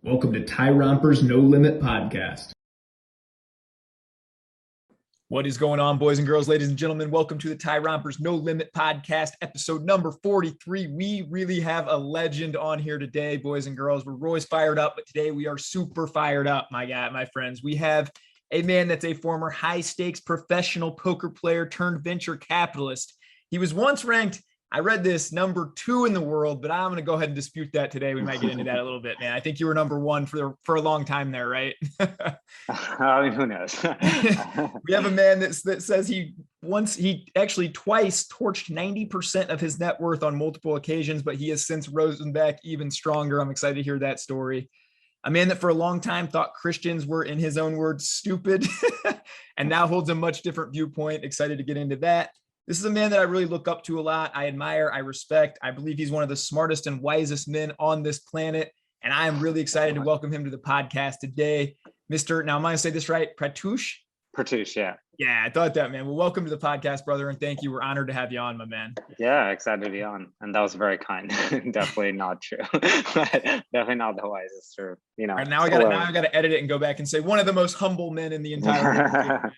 Welcome to Tyrompers No Limit Podcast. What is going on, boys and girls, ladies and gentlemen? Welcome to the Tyrompers No Limit Podcast, episode number 43. We really have a legend on here today, boys and girls. We're always fired up, but today we are super fired up, my friends. We have a man that's a former high-stakes professional poker player turned venture capitalist. He was once ranked, I read this, number 2 in the world, but I'm going to go ahead and dispute that today. We might get into that a little bit, man. I think you were number 1 for a long time there, right? I mean, who knows? We have a man that says he actually twice torched 90% of his net worth on multiple occasions, but he has since risen back even stronger. I'm excited to hear that story. A man that for a long time thought Christians were, in his own words, stupid, and now holds a much different viewpoint. Excited to get into that. This is a man that I really look up to a lot. I admire, I respect. I believe he's one of the smartest and wisest men on this planet. And I am really excited to welcome him to the podcast today. Now I'm going to say this right, Pratyush? Pratyush, yeah. Yeah, I thought that, man. Well, welcome to the podcast, brother, and thank you. We're honored to have you on, my man. Yeah, excited to be on. And that was very kind. Definitely not true. Definitely not the wisest, or, you know. All right, now I gotta edit it and go back and say one of the most humble men in the entire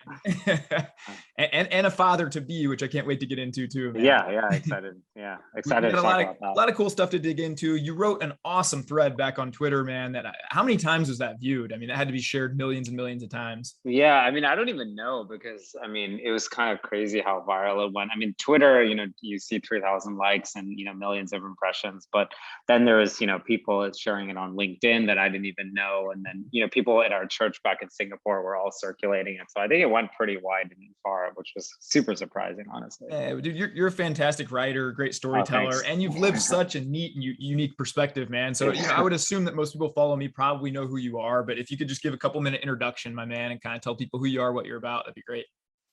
and a father to be, which I can't wait to get into too, man. Yeah, excited. Yeah, excited to talk about that. A lot of cool stuff to dig into. You wrote an awesome thread back on Twitter, man. How many times was that viewed? I mean, that had to be shared millions and millions of times. Yeah, I mean, I don't even know, because I mean, it was kind of crazy how viral it went. I mean, Twitter, you see 3,000 likes and millions of impressions, but then there was people sharing it on LinkedIn that I didn't even know, and then people at our church back in Singapore were all circulating it. So I think it went pretty wide and far, which was super surprising, honestly. Yeah, dude, you're a fantastic writer, great storyteller, and you've lived such a neat and unique perspective, man. So I would assume that most people follow me probably know who you are, but if you could just give a couple minute introduction, my man, and kind of tell people who you are, what you're about, that'd be great.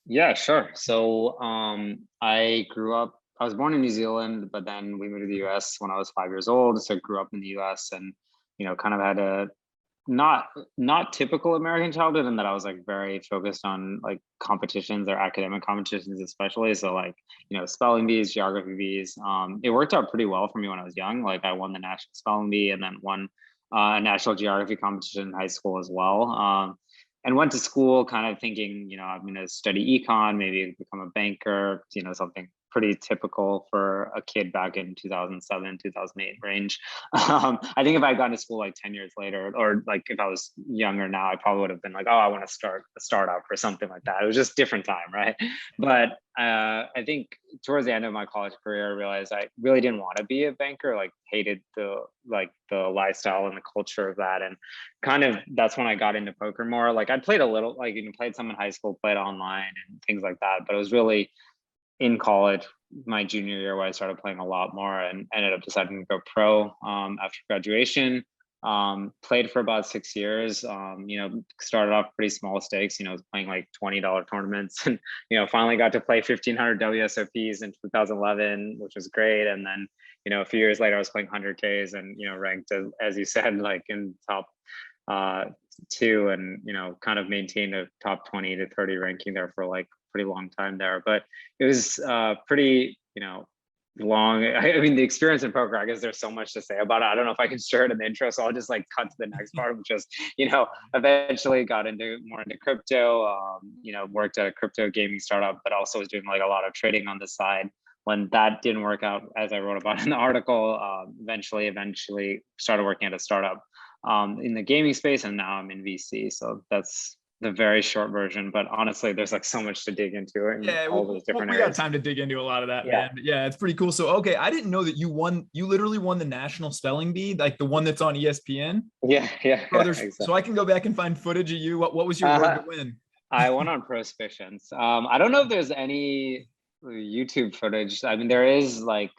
Yeah, sure. So I was born in New Zealand, but then we moved to the US when I was 5 years old. So I grew up in the US and, kind of had a not typical American childhood, in that I was like very focused on like competitions or academic competitions, especially. So like, spelling bees, geography bees. It worked out pretty well for me when I was young. Like I won the national spelling bee and then won a national geography competition in high school as well. And went to school kind of thinking, I'm going to study econ, maybe become a banker, something pretty typical for a kid back in 2007, 2008 range. I think if I had gone to school like 10 years later, or like if I was younger now, I probably would have been like, oh, I want to start a startup or something like that. It was just different time, right? But I think towards the end of my college career, I realized I really didn't want to be a banker, like hated the lifestyle and the culture of that. And kind of that's when I got into poker more. Like I played a little, like played some in high school, played online and things like that. But it was really in college, my junior year, where I started playing a lot more and ended up deciding to go pro after graduation. Played for about 6 years, started off pretty small stakes, playing like $20 tournaments and, finally got to play 1,500 WSOPs in 2011, which was great. And then, a few years later, I was playing 100Ks and, ranked, as you said, like in top 2 and, kind of maintained a top 20 to 30 ranking there for like pretty long time there. But it was pretty, long. I mean, the experience in poker, I guess there's so much to say about it. I don't know if I can share it in the intro, so I'll just like cut to the next part, which is, eventually got more into crypto, worked at a crypto gaming startup, but also was doing like a lot of trading on the side. When that didn't work out, as I wrote about in the article, eventually started working at a startup in the gaming space, and now I'm in VC. So that's the very short version, but honestly, there's like so much to dig into it. Yeah, we got time to dig into a lot of that, man. Yeah, it's pretty cool. So, okay, I didn't know that you literally won the national spelling bee, like the one that's on ESPN. Yeah. Exactly. So I can go back and find footage of you. What was your road to win? I won on Proficients. I don't know if there's any YouTube footage. I mean, there is like,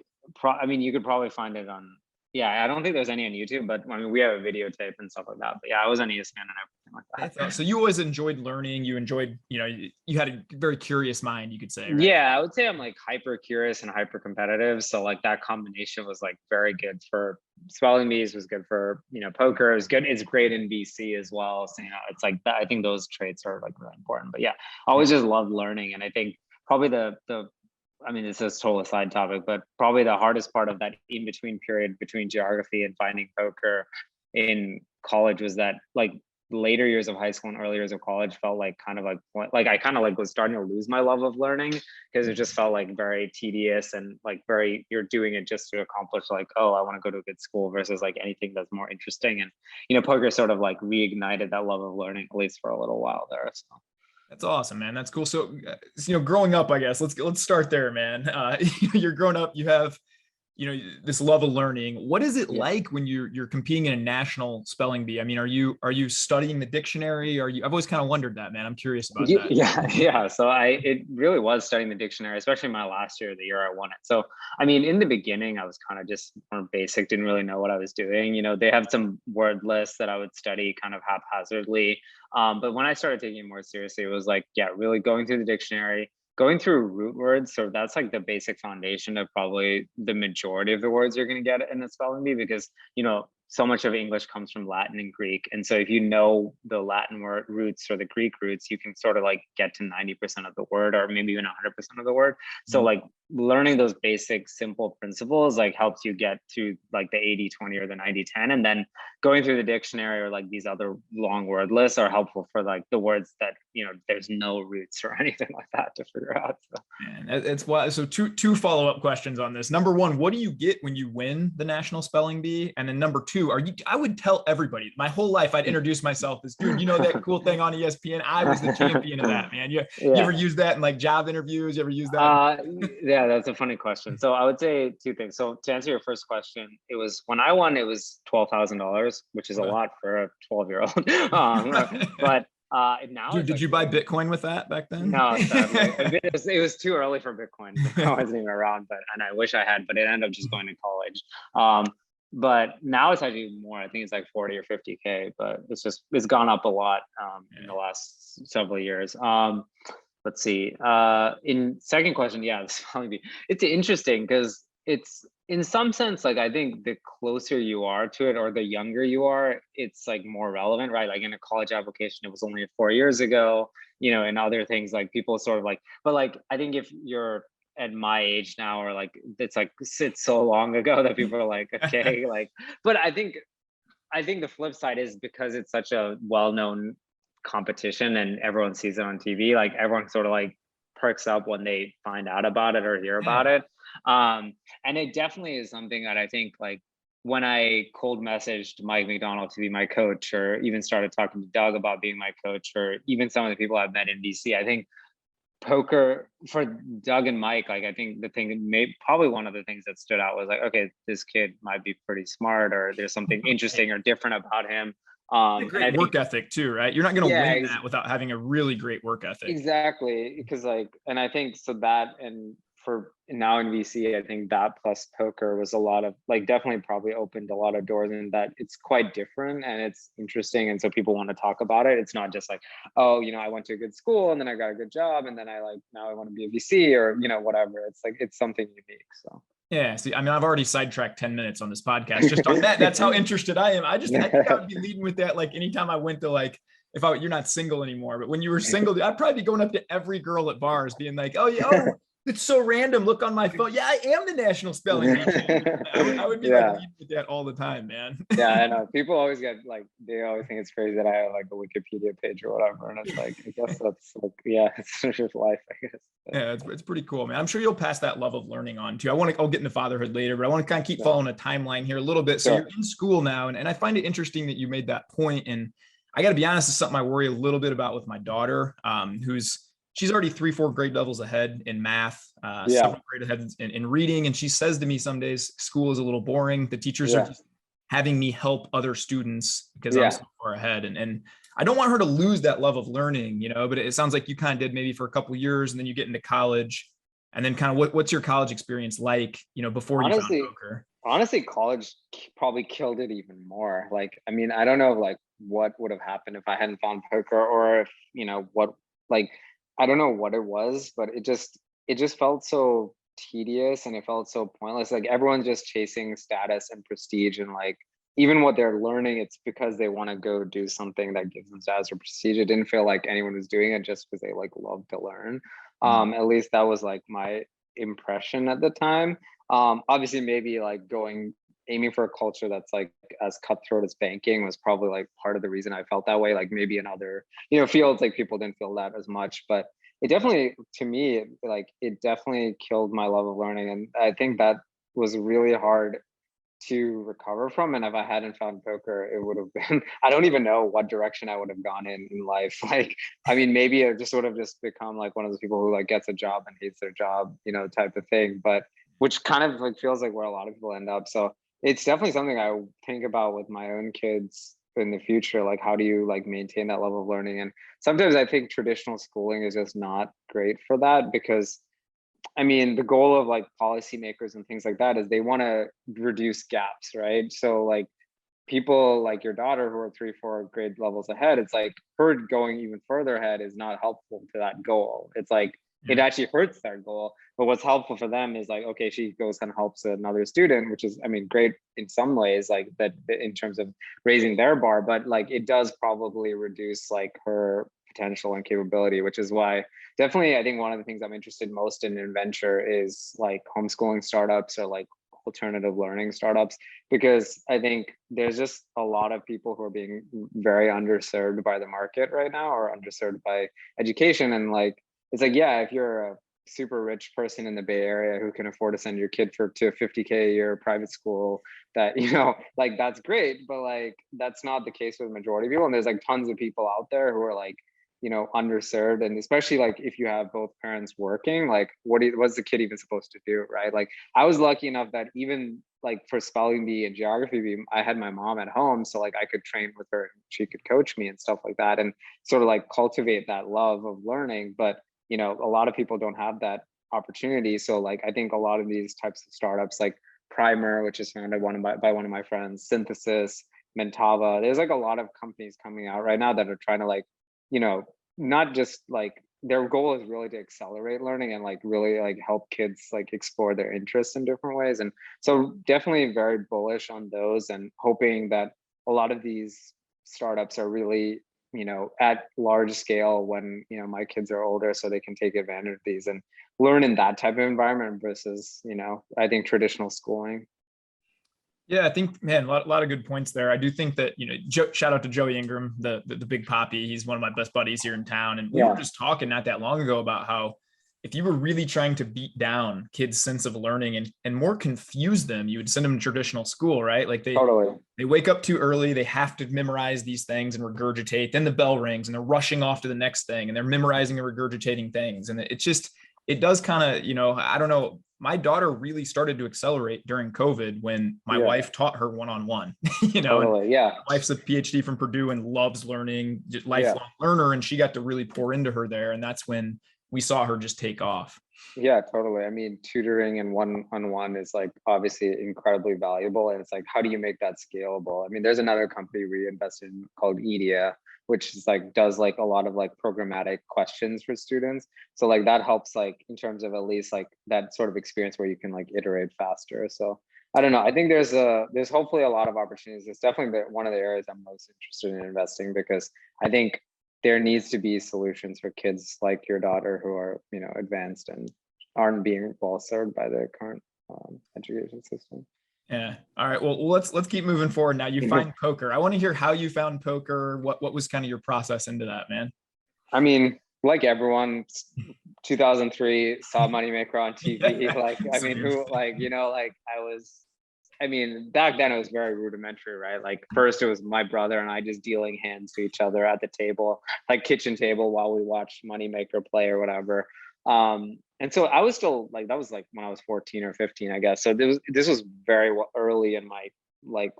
you could probably find it on. Yeah, I don't think there's any on YouTube, but I mean, we have a videotape and stuff like that. But yeah, I was on ESPN and everything like that. So you always enjoyed learning. You enjoyed, you had a very curious mind, you could say. Right? Yeah, I would say I'm like hyper curious and hyper competitive. So like that combination was like very good for spelling bees, was good for, poker. It was good. It's great in VC as well. So, it's like that. I think those traits are like really important. But yeah, I always just loved learning. And I think probably this is a total side topic, but probably the hardest part of that in-between period between geography and finding poker in college was that like later years of high school and early years of college felt like kind of like I kind of like was starting to lose my love of learning, because it just felt like very tedious and like very, you're doing it just to accomplish like, oh, I want to go to a good school, versus like anything that's more interesting. And poker sort of like reignited that love of learning, at least for a little while there. So That's awesome, man. That's cool. So, growing up, I guess let's start there, man. You're growing up, you have, this love of learning. What is it like when you're competing in a national spelling bee? I mean, are you studying the dictionary? I've always kind of wondered that, man. I'm curious about that. Yeah. So it really was studying the dictionary, especially my last year, the year I won it. So, I mean, in the beginning, I was kind of just more basic, didn't really know what I was doing. They have some word lists that I would study kind of haphazardly. But when I started taking it more seriously, it was like, really going through the dictionary, going through root words. So that's like the basic foundation of probably the majority of the words you're going to get in a spelling bee, because, so much of English comes from Latin and Greek. And so if you know the Latin word roots or the Greek roots, you can sort of like get to 90% of the word, or maybe even 100% of the word. So like learning those basic simple principles like helps you get to like the 80-20 or the 90-10. And then going through the dictionary or like these other long word lists are helpful for like the words that, there's no roots or anything like that to figure out. So. Man, it's why. So two follow-up questions on this. Number one, what do you get when you win the National Spelling Bee? And then number two, I would tell everybody my whole life, I'd introduce myself as, dude, that cool thing on ESPN? I was the champion of that, man. You ever use that in like job interviews? You ever use that? Yeah, that's a funny question. So I would say two things. So to answer your first question, it was when I won, it was $12,000, which is a lot for a 12-year-old. But now, dude, did you buy Bitcoin with that back then? No, sadly. It was too early for Bitcoin. I wasn't even around, and I wish I had, but it ended up just going to college. But now it's actually more. I think it's like 40 or 50K, but it's gone up a lot in the last several years. Let's see. In second question, the spelling bee. It's interesting because it's, in some sense, like I think the closer you are to it or the younger you are, it's like more relevant, right? Like in a college application, it was only 4 years ago, and other things like people sort of like, but like, I think if you're at my age now, or like, it's so long ago that people are like, okay, like, but I think the flip side is because it's such a well-known competition and everyone sees it on TV, like everyone sort of like perks up when they find out about it or hear about it. And it definitely is something that I think, like, when I cold messaged Mike McDonald to be my coach, or even started talking to Doug about being my coach, or even some of the people I've met in DC, I think poker for Doug and Mike, like I think probably one of the things that stood out was like, okay, this kid might be pretty smart, or there's something interesting or different about him. Great work ethic too, right? You're not going to win that without having a really great work ethic. Exactly, because like, and I think so that, and for now in VC, I think that plus poker was a lot of like, definitely probably opened a lot of doors, and that it's quite different and it's interesting, and so people want to talk about it. It's not just like, oh, I went to a good school and then I got a good job and then now I want to be a VC, or whatever. It's like, it's something unique. So. Yeah. See, I mean, I've already sidetracked 10 minutes on this podcast just on that. That's how interested I am. I think I would be leading with that. Like anytime I went to like, you're not single anymore, but when you were single, I'd probably be going up to every girl at bars being like, oh yeah, it's so random. Look on my phone. Yeah, I am the National Spelling Bee. I would be like leading with that all the time, man. Yeah, I know. People always get like, they always think it's crazy that I have like a Wikipedia page or whatever. And it's like, I guess that's like, it's just life, I guess. Yeah, it's pretty cool, man. I'm sure you'll pass that love of learning on too. I'll get into fatherhood later, but I want to kind of keep following a timeline here a little bit. So you're in school now, and I find it interesting that you made that point. And I got to be honest, it's something I worry a little bit about with my daughter, she's already 3-4 grade levels ahead in math, several grade ahead in reading. And she says to me some days, school is a little boring. The teachers are just having me help other students because I'm so far ahead. And I don't want her to lose that love of learning, but it sounds like you kind of did maybe for a couple of years, and then you get into college, and then kind of what's your college experience like, before you found poker? Honestly, college probably killed it even more. Like, I mean, I don't know like what would have happened if I hadn't found poker, or if, I don't know what it was, but it just felt so tedious and it felt so pointless. Like everyone's just chasing status and prestige, and like even what they're learning, it's because they want to go do something that gives them status or prestige. It didn't feel like anyone was doing it just because they like love to learn. At least that was like my impression at the time. Obviously maybe like going aiming for a culture that's like as cutthroat as banking was probably like part of the reason I felt that way. Like maybe in other, fields, like people didn't feel that as much, but it definitely, to me, like it definitely killed my love of learning. And I think that was really hard to recover from. And if I hadn't found poker, it would have been, I don't even know what direction I would have gone in life. Like, I mean, maybe it just would have just become like one of those people who like gets a job and hates their job, type of thing. But which kind of like feels like where a lot of people end up. So it's definitely something I think about with my own kids in the future. Like, how do you like maintain that level of learning? And sometimes I think traditional schooling is just not great for that, because I mean, the goal of like policymakers and things like that is they want to reduce gaps, right? So like people like your daughter who are 3, 4 grade levels ahead, it's like her going even further ahead is not helpful to that goal. It's like it actually hurts their goal. But what's helpful for them is like, okay, she goes and helps another student, which is, I mean, great in some ways, like that in terms of raising their bar, but like it does probably reduce like her potential and capability, which is why definitely I think one of the things I'm interested most in venture is like homeschooling startups or like alternative learning startups, because I think there's just a lot of people who are being very underserved by the market right now, or underserved by education. And like it's like, yeah, if you're a super rich person in the Bay Area who can afford to send your kid to a 50K a year private school, that like that's great, but like that's not the case with the majority of people. And there's like tons of people out there who are like underserved, and especially like if you have both parents working, like what's the kid even supposed to do, right? Like I was lucky enough that even like for spelling bee and geography bee, I had my mom at home, so like I could train with her and she could coach me and stuff like that, and sort of like cultivate that love of learning. But a lot of people don't have that opportunity. So like I think a lot of these types of startups like Primer, which is founded by one of my friends, Synthesis, Mentava, there's like a lot of companies coming out right now that are trying to like not just like their goal is really to accelerate learning and like really like help kids like explore their interests in different ways. And so definitely very bullish on those, and hoping that a lot of these startups are really at large scale when my kids are older, so they can take advantage of these and learn in that type of environment versus I think traditional schooling. Yeah, I think, man, a lot of good points there. I do think that, shout out to Joey Ingram, the big poppy. He's one of my best buddies here in town. And we were just talking not that long ago about how if you were really trying to beat down kids' sense of learning and more confuse them, you would send them to traditional school, right? Like they wake up too early. They have to memorize these things and regurgitate. Then the bell rings and they're rushing off to the next thing and they're memorizing and regurgitating things. And it does kind of, I don't know. My daughter really started to accelerate during COVID when my wife taught her one-on-one, my wife's a PhD from Purdue and loves learning, just lifelong learner. And she got to really pour into her there. And that's when we saw her just take off. Yeah, totally. I mean, tutoring and one-on-one is like obviously incredibly valuable. And it's like, how do you make that scalable? I mean, there's another company we invested in called Edia, which is like does like a lot of like programmatic questions for students. So like that helps like in terms of at least like that sort of experience where you can like iterate faster. So I don't know. I think there's hopefully a lot of opportunities. It's definitely one of the areas I'm most interested in investing, because I think there needs to be solutions for kids like your daughter who are advanced and aren't being well served by the current education system. Yeah. All right. Well, let's keep moving forward. Now you find poker. I want to hear how you found poker. What was kind of your process into that, man? I mean, like everyone, 2003 saw Moneymaker on TV. Like, I mean, who like I mean, back then it was very rudimentary, right? Like first it was my brother and I just dealing hands to each other at the table, like kitchen table, while we watched Moneymaker play or whatever. And so I was still like, that was like when I was 14 or 15, I guess. So this was very early in my like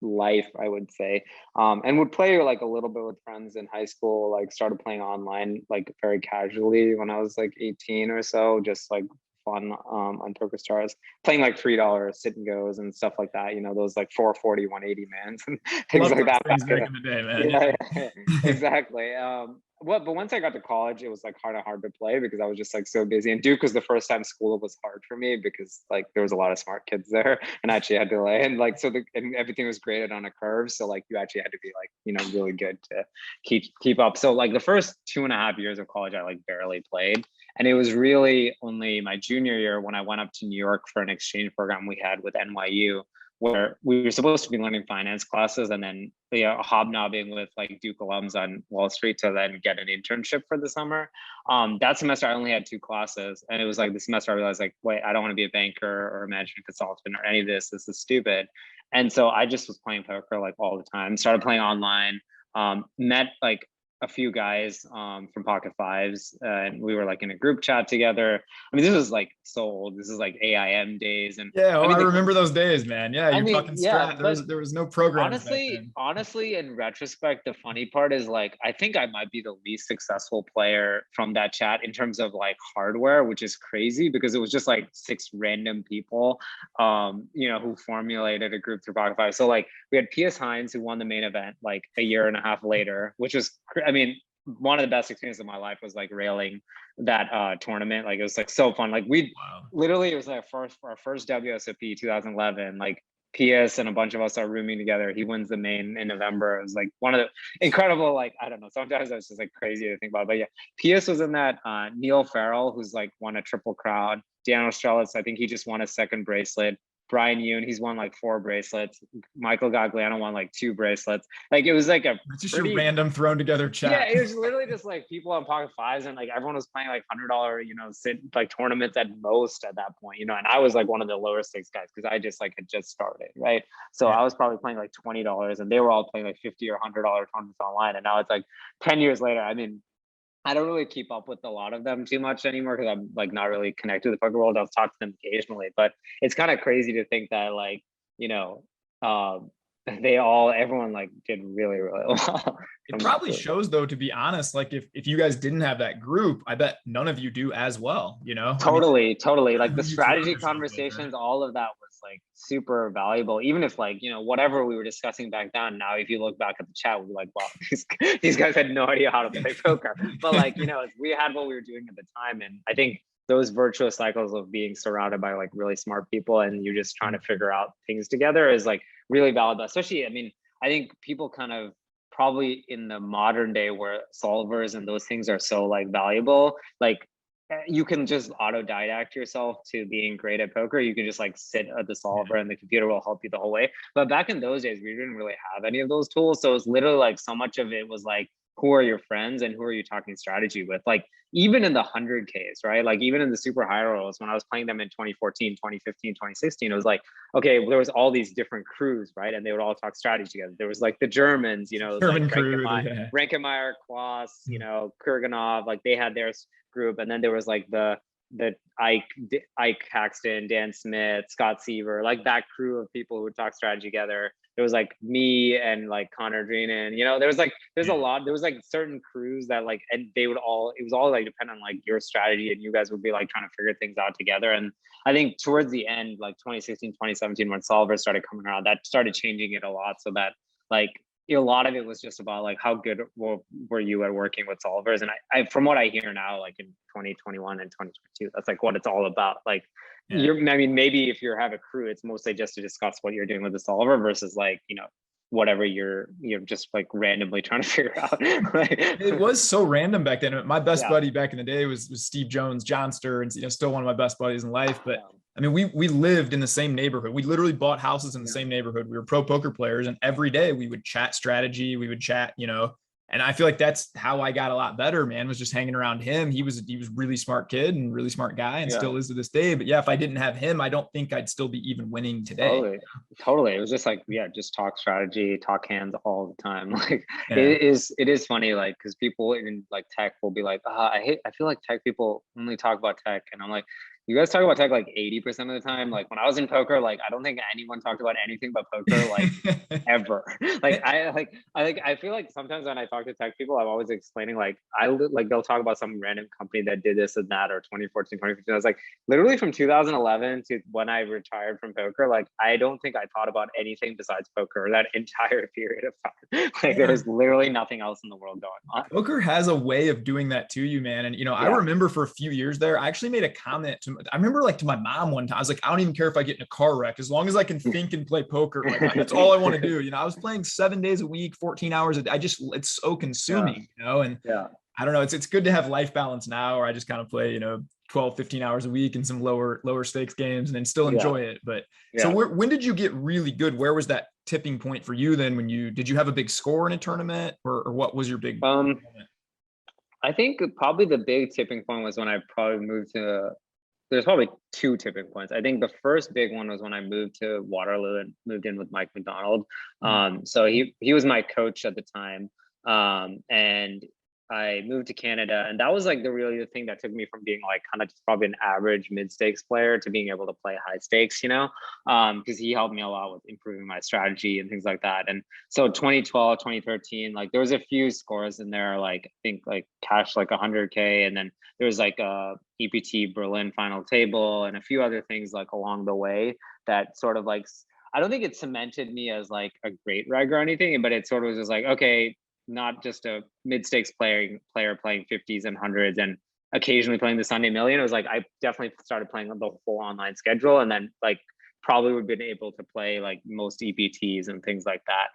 life, I would say. And would play like a little bit with friends in high school, like started playing online, like very casually when I was like 18 or so, just like fun on PokerStars, playing like $3 sit and goes and stuff like that, those like 440 180 mans and things like that things back in the day, man. Yeah. Exactly. But once I got to college, it was like hard to play because I was just like so busy. And Duke was the first time school was hard for me because like there was a lot of smart kids there, and I actually had to and like and everything was graded on a curve, so like you actually had to be like really good to keep up. So like the first 2.5 years of college, I like barely played, and it was really only my junior year when I went up to New York for an exchange program we had with NYU, where we were supposed to be learning finance classes and then hobnobbing with like Duke alums on Wall Street to then get an internship for the summer. That semester I only had 2 classes, and it was like the semester I realized like, wait, I don't want to be a banker or a management consultant or any of this. This is stupid. And so I just was playing poker like all the time. Started playing online. Met like a few guys from Pocket Fives, and we were like in a group chat together. I mean, this was like so old. This is like AIM days, and yeah, I mean, I remember those days, man. Yeah, you're talking strat. There was no program. Honestly, in retrospect, the funny part is like I think I might be the least successful player from that chat in terms of like hardware, which is crazy because it was just like 6 random people, who formulated a group through Pocket Fives. So like we had P.S. Hines, who won the main event like a year and a half later, which was I mean, one of the best experiences of my life was like railing that tournament. Like it was like so fun. Like literally, it was like our first WSOP 2011. Like PS and a bunch of us are rooming together. He wins the main in November. It was like one of the incredible, like, I don't know, sometimes it's just like crazy to think about. But yeah, PS was in that. Neil Farrell, who's like won a Triple Crown. Daniel Strelitz, I think he just won a 2nd bracelet. Brian Yoon, he's won like 4 bracelets. Michael Gagliano won like 2 bracelets. Like it was like it's just a random thrown together chat. Yeah, it was literally just like people on Pocket Fives, and like everyone was playing like $100, like tournaments at most at that point, and I was like one of the lower stakes guys because I just like had just started, right? So I was probably playing like $20, and they were all playing like $50 or $100 tournaments online, and now it's like 10 years later. I mean, I don't really keep up with a lot of them too much anymore because I'm like not really connected to the poker world. I'll talk to them occasionally, but it's kind of crazy to think that like, everyone like did really, really well. It probably shows though, to be honest, like if you guys didn't have that group, I bet none of you do as well, Totally. Like the strategy conversations, all of that was like super valuable. Even if like, whatever we were discussing back then, now if you look back at the chat, we're like, wow, these guys had no idea how to play poker. But like, we had what we were doing at the time. And I think those virtuous cycles of being surrounded by like really smart people and you just trying to figure out things together is like really valuable. Especially, I mean, I think people kind of probably in the modern day where solvers and those things are so like valuable, like you can just autodidact yourself to being great at poker. You can just like sit at the solver and the computer will help you the whole way. But back in those days, we didn't really have any of those tools. So it was literally like so much of it was like, who are your friends and who are you talking strategy with? Like even in the 100Ks, right? Like even in the super high rolls, when I was playing them in 2014, 2015, 2016, it was like, okay, there was all these different crews, right? And they would all talk strategy together. There was like the Germans, German like crew, Rankenmeyer, Klaas, Kurganov, like they had their group. And then there was like the Ike Haxton, Dan Smith, Scott Seaver, like that crew of people who would talk strategy together. There was like me and like Connor Dreenan, there's a lot, there was like certain crews that like, and it was all like depend on like your strategy and you guys would be like trying to figure things out together. And I think towards the end, like 2016, 2017, when solvers started coming around, that started changing it a lot so that like, a lot of it was just about like how good were you at working with solvers. And I from what I hear now, like in 2021 and 2022, that's like what it's all about. Like maybe if you have a crew, it's mostly just to discuss what you're doing with the solver versus like, whatever you're just like randomly trying to figure out. Right? It was so random back then. My best buddy back in the day was Steve Jones, Johnster, and still one of my best buddies in life. But I mean, we lived in the same neighborhood. We literally bought houses in the same neighborhood. We were pro poker players, and every day we would chat strategy. We would chat, and I feel like that's how I got a lot better, man, was just hanging around him. He was a really smart kid and really smart guy and still is to this day. But yeah, if I didn't have him, I don't think I'd still be even winning today. Totally. It was just like, just talk strategy, talk hands all the time. Like it is funny, like, cause people in like tech will be like, I feel like tech people only talk about tech. And I'm like, you guys talk about tech like 80% of the time. Like when I was in poker, like I don't think anyone talked about anything but poker like ever. Like I feel like sometimes when I talk to tech people, I'm always explaining like they'll talk about some random company that did this and that, or 2014, 2015. I was like, literally from 2011 to when I retired from poker, like I don't think I thought about anything besides poker that entire period of time. Like there was literally nothing else in the world going on. Poker has a way of doing that to you, man. And I remember for a few years there, I actually made a comment I remember like to my mom one time, I was like, I don't even care if I get in a car wreck, as long as I can think and play poker. Like that's all I want to do. I was playing 7 days a week, 14 hours a day. It's so consuming, and I don't know. It's good to have life balance now, or I just kind of play, 12, 15 hours a week in some lower stakes games and then still Yeah. enjoy it. But so Yeah. when did you get really good? Where was that tipping point for you then? Did you have a big score in a tournament, or what was your big moment? I think probably the big tipping point was when I probably moved to, there's probably two tipping points. I think the first big one was when I moved to Waterloo and moved in with Mike McDonald. So he was my coach at the time. And I moved to Canada, and that was like the thing that took me from being like kind of just probably an average mid stakes player to being able to play high stakes, because he helped me a lot with improving my strategy and things like that. And so 2012, 2013, like there was a few scores in there, like I think like cash like 100K, and then there was like a EPT Berlin final table and a few other things like along the way that sort of like, I don't think it cemented me as like a great reg or anything, but it sort of was just like, okay, not just a mid stakes player playing 50s and 100s and occasionally playing the Sunday Million. It was like I definitely started playing the full online schedule, and then like probably would have been able to play like most EPTs and things like that.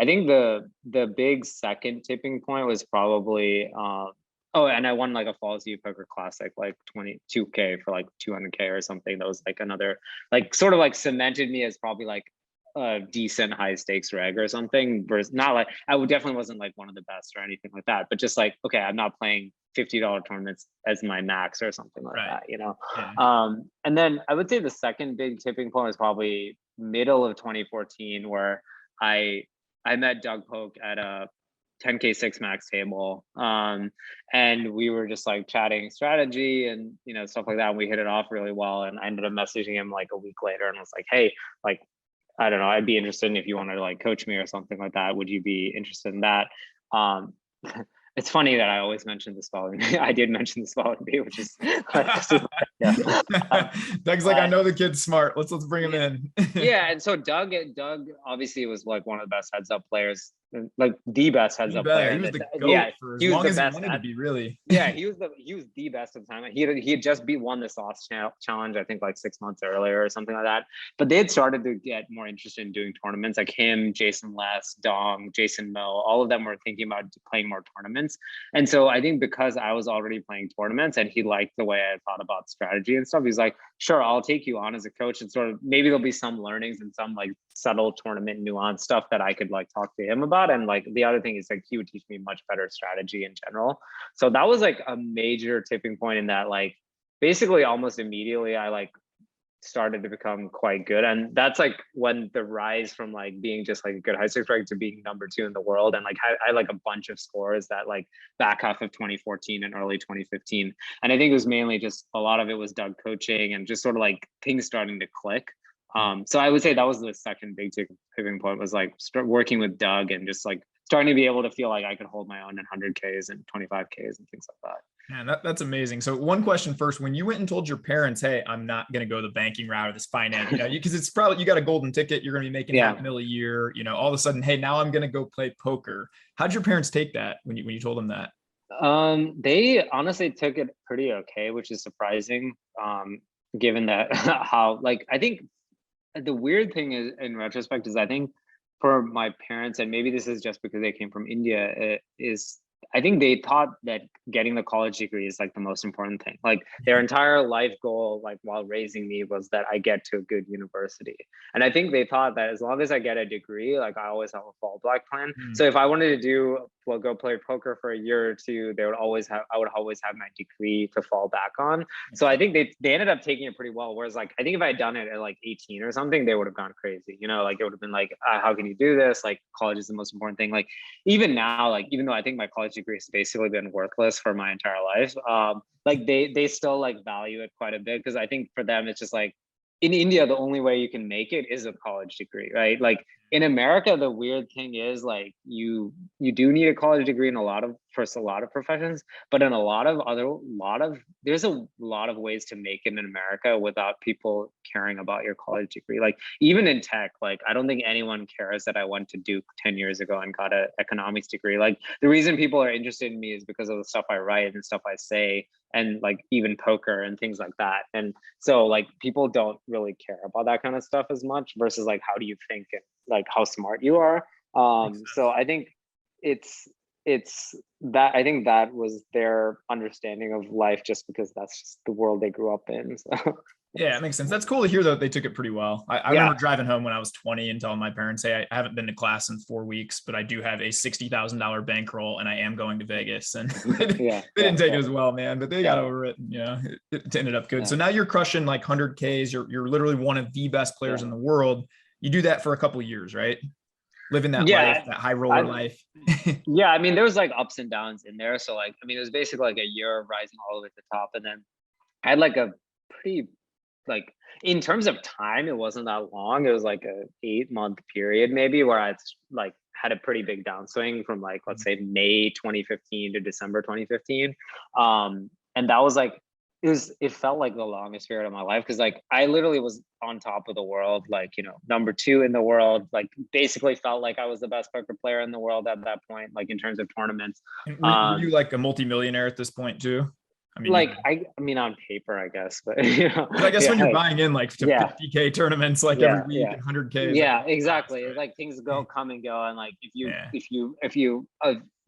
I think the big second tipping point was probably and I won like a Falls View Poker Classic, like 22K for like 200K or something. That was like another, like sort of like cemented me as probably like a decent high stakes reg or something. Versus not like, definitely wasn't like one of the best or anything like that, but just like, okay, I'm not playing $50 tournaments as my max or something like that, Yeah. And then I would say the second big tipping point was probably middle of 2014, where I met Doug Polk at a 10K 6 max table, and we were just like chatting strategy and stuff like that, and we hit it off really well, and I ended up messaging him like a week later and was like, hey, like I don't know, I'd be interested if you want to like coach me or something like that. Would you be interested in that? It's funny that I always mention the spelling. I did mention the spelling bee, which is like, Doug's like, I know the kid's smart. Let's bring him in. Yeah, and so Doug obviously was like one of the best heads up players, like the best heads up player. He was the GOAT for as long as he wanted to be, really. Yeah, he was the best at the time. He had just won the Sauce Challenge, I think like 6 months earlier or something like that. But they had started to get more interested in doing tournaments. Like him, Jason Les, Dong, Jason Mo, all of them were thinking about playing more tournaments. And so I think because I was already playing tournaments and he liked the way I thought about strategy and stuff, he's like, sure, I'll take you on as a coach, and sort of maybe there'll be some learnings and some like subtle tournament nuance stuff that I could like talk to him about. And like the other thing is like he would teach me much better strategy in general. So that was like a major tipping point in that, like basically almost immediately I like started to become quite good. And that's like when the rise from like being just like a good high stakes reg to being #2 in the world. And like I had like a bunch of scores that like back half of 2014 and early 2015. And I think it was mainly just a lot of it was Doug coaching and just sort of like things starting to click. So I would say that was the second big tipping point, was like start working with Doug and just like starting to be able to feel like I could hold my own in 100Ks and 25Ks and things like that. Man, that's amazing. So one question first, when you went and told your parents, hey, I'm not going to go the banking route or this finance, because it's probably, you got a golden ticket, you're going to be making $500,000 a year, all of a sudden, hey, now I'm going to go play poker. How'd your parents take that when you told them that? They honestly took it pretty okay, which is surprising, given that how, like, I think the weird thing is, in retrospect, is I think for my parents, and maybe this is just because they came from India, I think they thought that getting the college degree is like the most important thing. Like their entire life goal, like while raising me, was that I get to a good university. And I think they thought that as long as I get a degree, like I always have a fallback plan. So if I wanted to go play poker for a year or two, I would always have my degree to fall back on. So I think they ended up taking it pretty well. Whereas like, I think if I had done it at like 18 or something, they would have gone crazy, like it would have been like, how can you do this? Like college is the most important thing. Like even now, like, even though I think my college degree has basically been worthless for my entire life, like they still like value it quite a bit, because I think for them it's just like, in India the only way you can make it is a college degree, right? Like in America, the weird thing is like you do need a college degree in a lot of professions, but in there's a lot of ways to make it in America without people caring about your college degree. Like even in tech, like I don't think anyone cares that I went to Duke 10 years ago and got an economics degree. Like the reason people are interested in me is because of the stuff I write and stuff I say, and like even poker and things like that. And so like people don't really care about that kind of stuff as much, versus like how do you think and like how smart you are. So I think it's that, I think that was their understanding of life, just because that's just the world they grew up in. So Yeah, it makes sense. That's cool to hear though. They took it pretty well. I yeah, remember driving home when I was 20 and telling my parents, hey, I haven't been to class in 4 weeks, but I do have a $60,000 bankroll and I am going to Vegas. And they yeah, didn't take it as well, man, but they got over it. And, it ended up good. yeah, So now you're crushing like 100Ks. You're literally one of the best players yeah. in the world. You do that for a couple of years, right? Living that life, Yeah, that high roller life. yeah, I mean, there was like ups and downs in there. So like, I mean, it was basically like a year of rising all the way to the top. And then I had like a pretty, like, in terms of time, it wasn't that long. It was like a 8-month period maybe, where I like had a pretty big downswing from like, let's say May 2015 to December 2015. And that was like, it felt like the longest period of my life, because like I literally was on top of the world, like, number 2 in the world, like basically felt like I was the best poker player in the world at that point, like in terms of tournaments. And were you like a multimillionaire at this point too? I mean, Like I mean on paper, I guess, but I guess when you're buying in like to yeah, 50K tournaments like every week and 100K, yeah, exactly. right? Like things come and go, and like Yeah. if you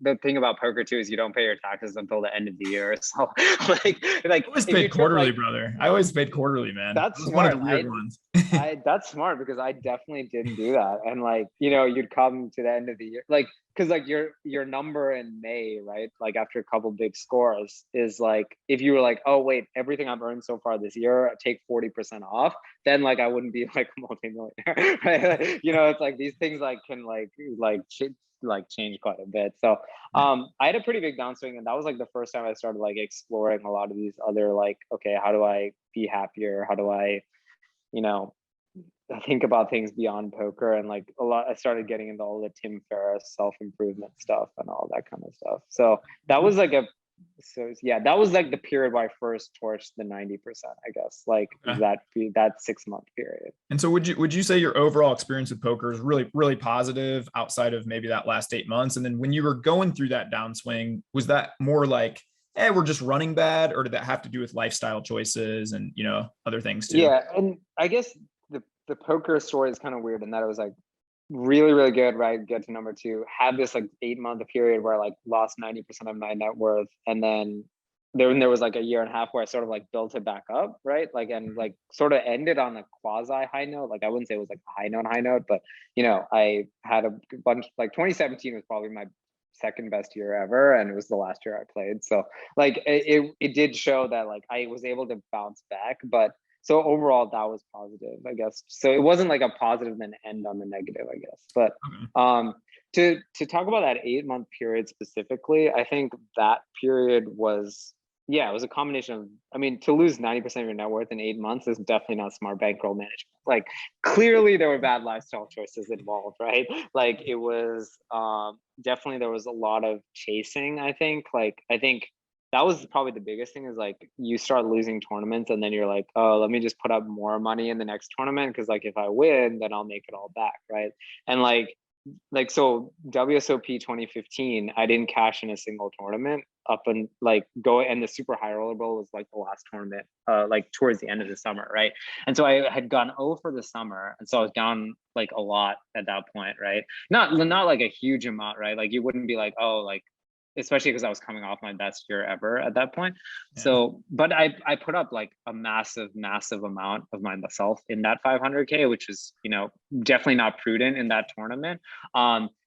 the thing about poker too is you don't pay your taxes until the end of the year. So like I always paid quarterly, brother. I always paid quarterly, man. That's That was one of smart. the weird ones. That's smart, because I definitely didn't do that. And like, you'd come to the end of the year, like, because like your number in May, right? Like after a couple big scores is like, if you were like, oh wait, everything I've earned so far this year, I take 40% off, then like I wouldn't be like a multi-millionaire, right? It's like these things like can change quite a bit. So I had a pretty big downswing, and that was like the first time I started like exploring a lot of these other, like, okay, how do I be happier? How do I, think about things beyond poker? And like I started getting into all the Tim Ferriss self-improvement stuff and all that kind of stuff. So that was like that was like the period where I first torched the 90%, I guess, like that 6-month period. And so would you say your overall experience with poker is really, really positive outside of maybe that last 8 months? And then when you were going through that downswing, was that more like, hey, we're just running bad, or did that have to do with lifestyle choices and, other things too? Yeah. And I guess the poker story is kind of weird in that it was like really, really good, right? Get to number 2, had this like 8-month period where I like lost 90% of my net worth. And then there was like a year and a half where I sort of like built it back up, right? Like, and like sort of ended on a quasi high note. Like I wouldn't say it was like a high note, but I had a bunch, like 2017 was probably my second best year ever, and it was the last year I played. So like it did show that like I was able to bounce back. But so overall that was positive, I guess. So it wasn't like a positive then end on the negative, I guess. But to talk about that 8-month period specifically, I think that period was, it was a combination of, I mean, to lose 90% of your net worth in 8 months is definitely not smart bankroll management. Like clearly there were bad lifestyle choices involved, right? Like it was definitely, there was a lot of chasing, I think. Like I think that was probably the biggest thing, is like you start losing tournaments and then you're like, oh, let me just put up more money in the next tournament, because like if I win, then I'll make it all back, right? And like so WSOP 2015, I didn't cash in a single tournament up and like and the Super High Roller Bowl was like the last tournament, like towards the end of the summer, right? And so I had gone 0 for the summer, and so I was down like a lot at that point, right? Not like a huge amount, right? Like you wouldn't be like, oh, like, especially because I was coming off my best year ever at that point. Yeah. So, but I put up like a massive amount of myself in that 500K, which is, definitely not prudent in that tournament.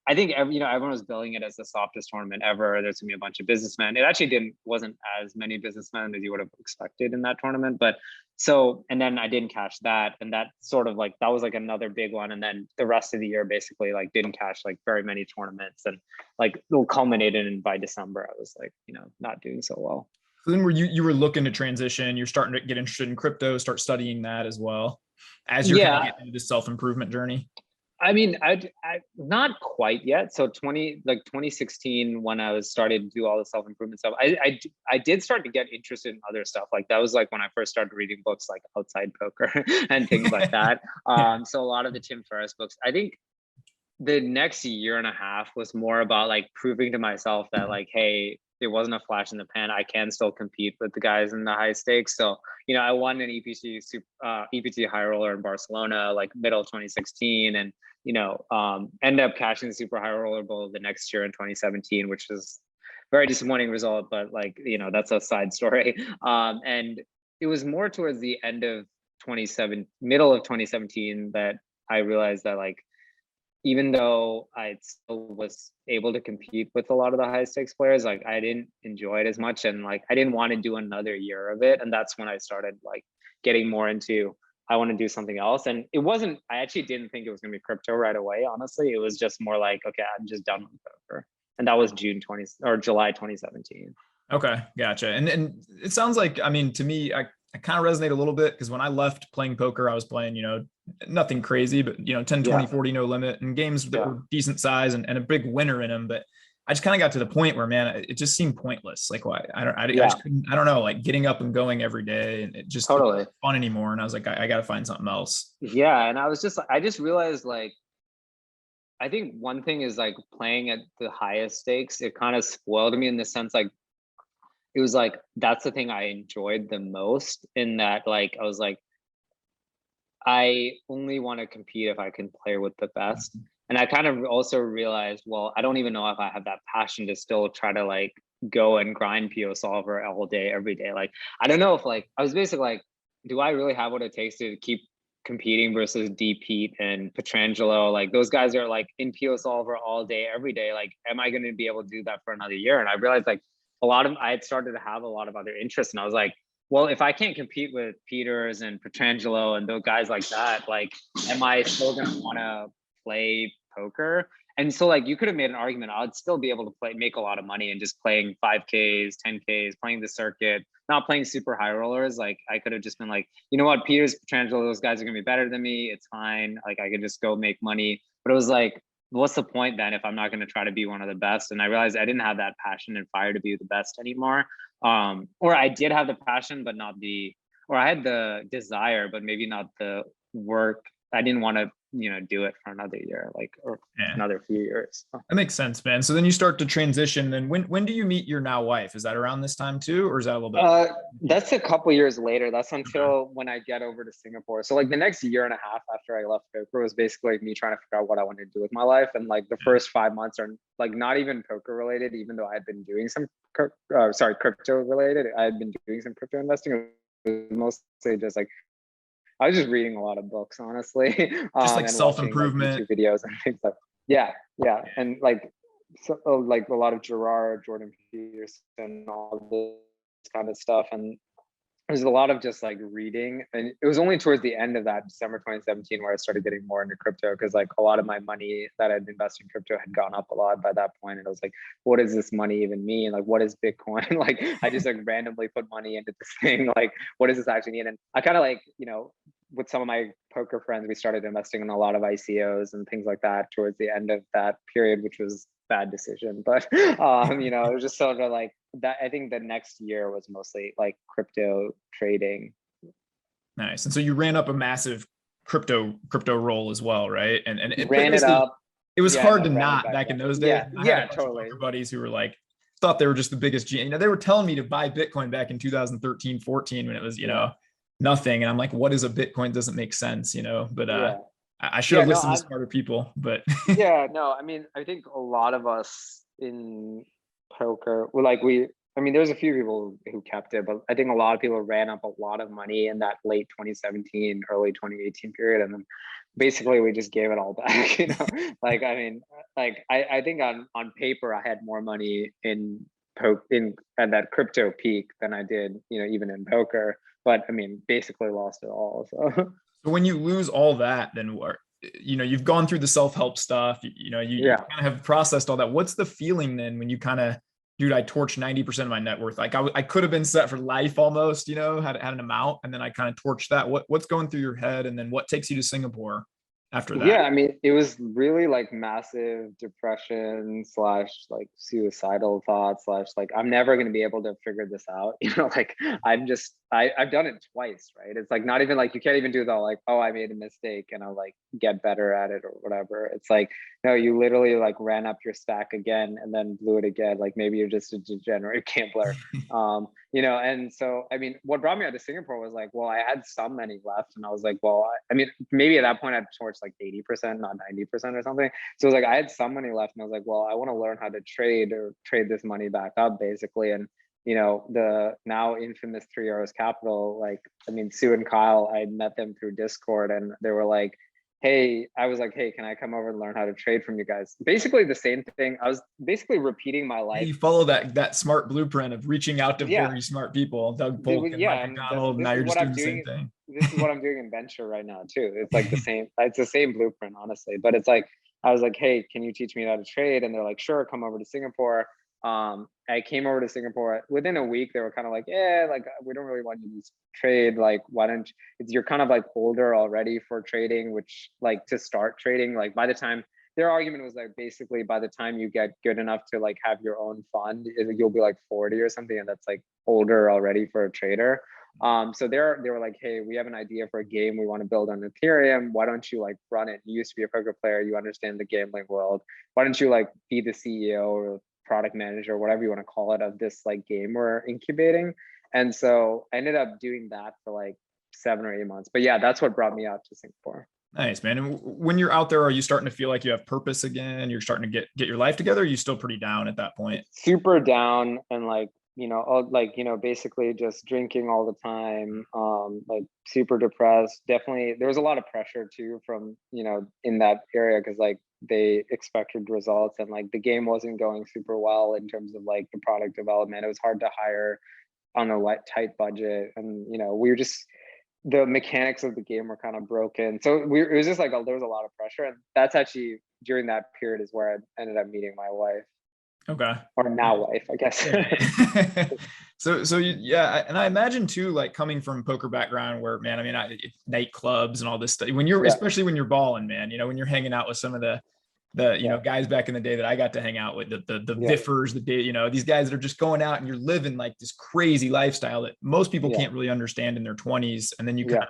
I think everyone was billing it as the softest tournament ever. There's gonna be a bunch of businessmen. It actually wasn't as many businessmen as you would have expected in that tournament. But so, and then I didn't cash that, and that sort of like, that was like another big one. And then the rest of the year basically like didn't cash like very many tournaments, and like it culminated in by December I was like, not doing so well. So then you were looking to transition, you're starting to get interested in crypto, start studying that as well as you're kind of getting into this self-improvement journey. I mean, I not quite yet. So 2016, when I started to do all the self-improvement stuff, I did start to get interested in other stuff. Like that was like when I first started reading books like Outside Poker and things like that. So a lot of the Tim Ferriss books, I think the next year and a half was more about like proving to myself that like, hey, it wasn't a flash in the pan. I can still compete with the guys in the high stakes. So, I won an EPT high roller in Barcelona, like middle 2016. And, ended up cashing the super high roller bowl the next year in 2017, which was very disappointing result, but like, that's a side story. And it was more towards the end of middle of 2017 that I realized that like, even though I still was able to compete with a lot of the high stakes players, like I didn't enjoy it as much. And like, I didn't want to do another year of it. And that's when I started like getting more into, I want to do something else. And I actually didn't think it was going to be crypto right away. Honestly, it was just more like, okay, I'm just done with poker. And that was July 2017. Okay, gotcha. And it sounds like, I mean, to me, I kind of resonate a little bit because when I left playing poker, I was playing, nothing crazy, but 10, 20, 40, no limit, and games that were decent size and a big winner in them. But I just kind of got to the point where, man, it just seemed pointless. Like, why? I just couldn't, I don't know, like getting up and going every day, and it just wasn't fun anymore. And I was like, I got to find something else. Yeah. And I just realized like, I think one thing is like playing at the highest stakes, it kind of spoiled me in the sense like, it was like, that's the thing I enjoyed the most, in that like, I was like, I only want to compete if I can play with the best. And I kind of also realized, well, I don't even know if I have that passion to still try to like go and grind PO solver all day, every day. Like, I don't know if like, I was basically like, do I really have what it takes to keep competing versus D Pete and Petrangelo? Like those guys are like in PO solver all day, every day. Like, am I going to be able to do that for another year? And I realized like I had started to have a lot of other interests, and I was like, well, if I can't compete with Peters and Petrangelo and those guys like that, like, am I still going to want to play poker? And so like, you could have made an argument, I'd still be able to make a lot of money and just playing 5Ks, 10Ks, playing the circuit, not playing super high rollers. Like I could have just been like, you know what, Peters, Petrangelo, those guys are going to be better than me. It's fine. Like I could just go make money. But it was like, what's the point then if I'm not going to try to be one of the best? And I realized I didn't have that passion and fire to be the best anymore. Or I did have the passion, but or I had the desire, but maybe not the work. I didn't want to, do it for another year, or another few years. That makes sense, man. So then you start to transition. Then when do you meet your now wife? Is that around this time too, or is that a little bit? That's a couple years later. That's until when I get over to Singapore. So like the next year and a half after I left poker was basically like me trying to figure out what I wanted to do with my life. And like the first 5 months are like not even poker related, even though I had been doing some crypto related. I had been doing some crypto investing. It was mostly just like, I was just reading a lot of books, honestly. Just like self-improvement, like, YouTube videos and things like yeah. And like, like a lot of Jordan Peterson, all this kind of stuff. And there's a lot of just like reading. And it was only towards the end of that December 2017 where I started getting more into crypto, because like a lot of my money that I'd invested in crypto had gone up a lot by that point. And I was like, what does this money even mean? Like, what is Bitcoin? Like, I just like randomly put money into this thing. Like, what does this actually mean? And I kind of like, with some of my poker friends, we started investing in a lot of ICOs and things like that towards the end of that period, which was bad decision. But, it was just sort of like that. I think the next year was mostly like crypto trading. Nice. And so you ran up a massive crypto roll as well, right? And it ran it up. It was hard to not back in those days. Yeah, totally. Buddies who were like, thought they were just the biggest genius. They were telling me to buy Bitcoin back in 2013, 14 when it was, nothing. And I'm like, what is a Bitcoin? Doesn't make sense, but I should have listened to smarter people, but I mean, I think a lot of us in poker, there's a few people who kept it, but I think a lot of people ran up a lot of money in that late 2017, early 2018 period. And then basically we just gave it all back, like, I mean, like, I think on paper, I had more money at that crypto peak than I did, even in poker. But I mean, basically lost it all. So when you lose all that, then what? You've gone through the self-help stuff. You kind of have processed all that. What's the feeling then when you kind of, dude, I torched 90% of my net worth. Like I could have been set for life almost. Had an amount, and then I kind of torched that. What's going through your head, and then what takes you to Singapore after that? Yeah, I mean, it was really like massive depression / like suicidal thoughts / like, I'm never going to be able to figure this out. Like I've done it twice, right? It's like, not even like, you can't even do the like, oh, I made a mistake and I'll like get better at it or whatever. It's like, no, you literally like ran up your stack again and then blew it again. Like maybe you're just a degenerate gambler. You know, and so, I mean, what brought me out to Singapore was like, well, I had some money left and I was like, well, I mean, maybe at that point I'd torched like 80%, not 90% or something. So it was like, I had some money left and I was like, well, I want to learn how to trade or trade this money back up basically. And, you know, the now infamous 3 Arrows Capital, like, I mean, Sue and Kyle, I met them through Discord and they were like, hey, I was like, hey, can I come over and learn how to trade from you guys? Basically the same thing. I was basically repeating my life. You follow that smart blueprint of reaching out to very smart people, Doug Polk and Mike McDonald. Now you're just doing the same thing. This is what I'm doing in venture right now too. It's like the same, it's the same blueprint, honestly. But it's like, I was like, hey, can you teach me how to trade? And they're like, sure, come over to Singapore. I came over to Singapore within a week. They were kind of like, yeah, like we don't really want you to trade. Like, why don't you're kind of like older already for trading, which like to start trading, like by the time their argument was like, basically by the time you get good enough to like have your own fund, you'll be like 40 or something. And that's like older already for a trader. So they were like, hey, we have an idea for a game we want to build on Ethereum. Why don't you like run it? You used to be a poker player. You understand the gambling world. Why don't you like be the CEO or product manager, whatever you want to call it, of this like game we're incubating? And so I ended up doing that for like 7 or 8 months. But yeah, that's what brought me out to Singapore. Nice, man. And when you're out there, are you starting to feel like you have purpose again? You're starting to get your life together? Or are you still pretty down at that point? Super down and like, you know, basically just drinking all the time, like super depressed. Definitely, there was a lot of pressure too from, you know, in that area, because like they expected results and like the game wasn't going super well in terms of like the product development. It was hard to hire on a tight budget, and you know, we were just, the mechanics of the game were kind of broken. So it was just like there was a lot of pressure, and that's actually during that period is where I ended up meeting my wife. Okay. Or now wife, I guess. So yeah, and I imagine too, like coming from poker background where, man, I mean, nightclubs and all this stuff, when you're, especially when you're balling, man, you know, when you're hanging out with some of the you know, guys back in the day that I got to hang out with, the Viffers, you know, these guys that are just going out and you're living like this crazy lifestyle that most people can't really understand in their 20s. And then you kind of,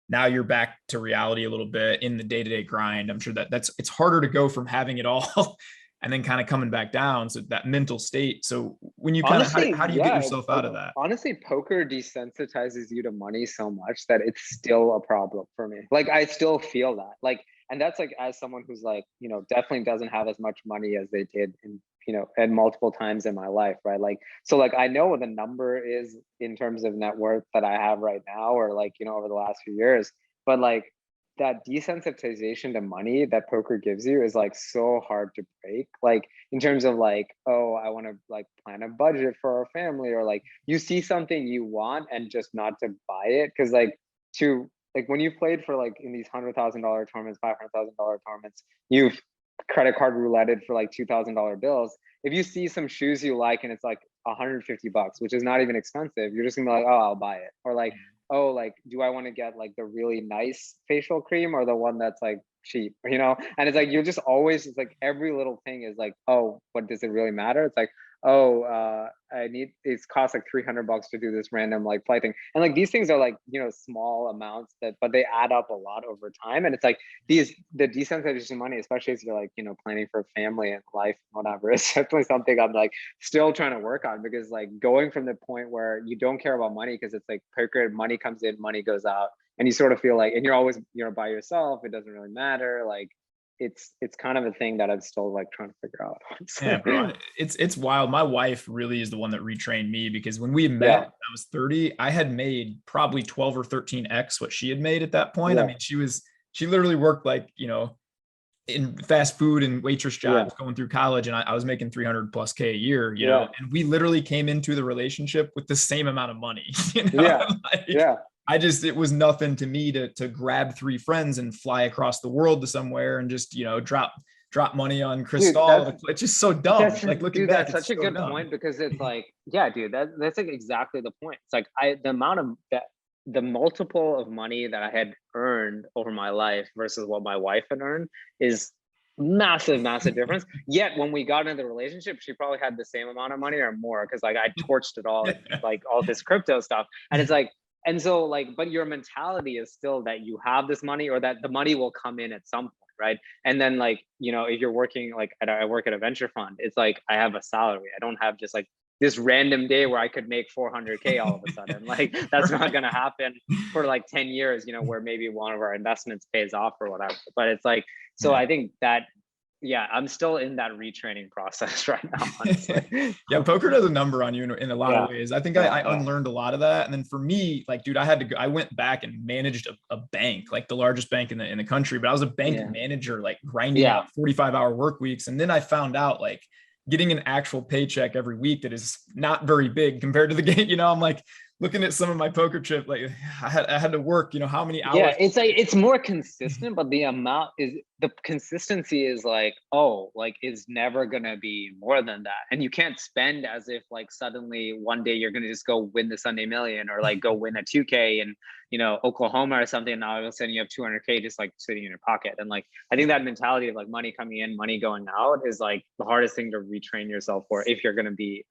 now you're back to reality a little bit in the day-to-day grind. I'm sure it's harder to go from having it all and then kind of coming back down. So that mental state. So when you kind of, how do you get yourself out of that? Honestly, poker desensitizes you to money so much that it's still a problem for me. Like, I still feel that, like, and that's like, as someone who's like, you know, definitely doesn't have as much money as they did in, you know, at multiple times in my life. Right. Like, so like, I know what the number is in terms of net worth that I have right now, or like, you know, over the last few years, but like, that desensitization to money that poker gives you is like so hard to break. Like in terms of like, oh, I want to like plan a budget for our family, or like you see something you want and just not to buy it. Cause like when you played for like in these $100,000 tournaments, $500,000 tournaments, you've credit card rouletted for like $2,000 bills. If you see some shoes you like and it's like $150, which is not even expensive, you're just gonna be like, oh, I'll buy it. Or like, oh, like, do I want to get like the really nice facial cream or the one that's like cheap, you know? And it's like, you're just always, it's like every little thing is like, oh, what does it really matter? It's like, oh, it's cost like $300 to do this random like flight thing. And like, these things are like, you know, small amounts but they add up a lot over time. And it's like the desensitization money, especially as you're like, you know, planning for family and life, whatever, is definitely something I'm like still trying to work on, because like going from the point where you don't care about money, because it's like poker, money comes in, money goes out, and you sort of feel like, and you're always, you know, by yourself, it doesn't really matter. Like, it's kind of a thing that I'm still like trying to figure out. Yeah, bro, it's wild. My wife really is the one that retrained me, because when we met, when I was 30, I had made probably 12 or 13x what she had made at that point. I mean, she literally worked like, you know, in fast food and waitress jobs going through college, and I was making 300+ K a year, you know, and we literally came into the relationship with the same amount of money, you know? It was nothing to me to grab 3 friends and fly across the world to somewhere and just, you know, drop money on Crystal. It's just so dumb. Like looking back, that's such a good point, because it's like, yeah, dude, that's like exactly the point. It's like the multiple of money that I had earned over my life versus what my wife had earned is massive difference. Yet when we got into the relationship, she probably had the same amount of money or more, because like I torched it all, like all this crypto stuff. And it's like, and so like, but your mentality is still that you have this money, or that the money will come in at some point. right? And then like, if you're working like I work at a venture fund, it's like I have a salary. I don't have just like this random day where I could make 400K all of a sudden. Like that's not going to happen for like 10 years, where maybe one of our investments pays off or whatever. But it's like, so I think that, yeah, I'm still in that retraining process right now, honestly. Yeah, poker does a number on you in a lot of ways. I think I unlearned a lot of that. And then for me, like, dude, I went back and managed a bank, like the largest bank in the country, but I was a bank manager, like grinding out 45-hour work weeks. And then I found out like getting an actual paycheck every week that is not very big compared to the game. I'm like looking at some of my poker chip, like I had to work, how many hours. Yeah, it's like, it's more consistent, but the consistency is like, is never gonna be more than that. And you can't spend as if like suddenly one day you're gonna just go win the Sunday Million or like go win a 2K in, Oklahoma or something. And now all of a sudden you have 200K just like sitting in your pocket. And like, I think that mentality of like money coming in, money going out is like the hardest thing to retrain yourself for if you're gonna be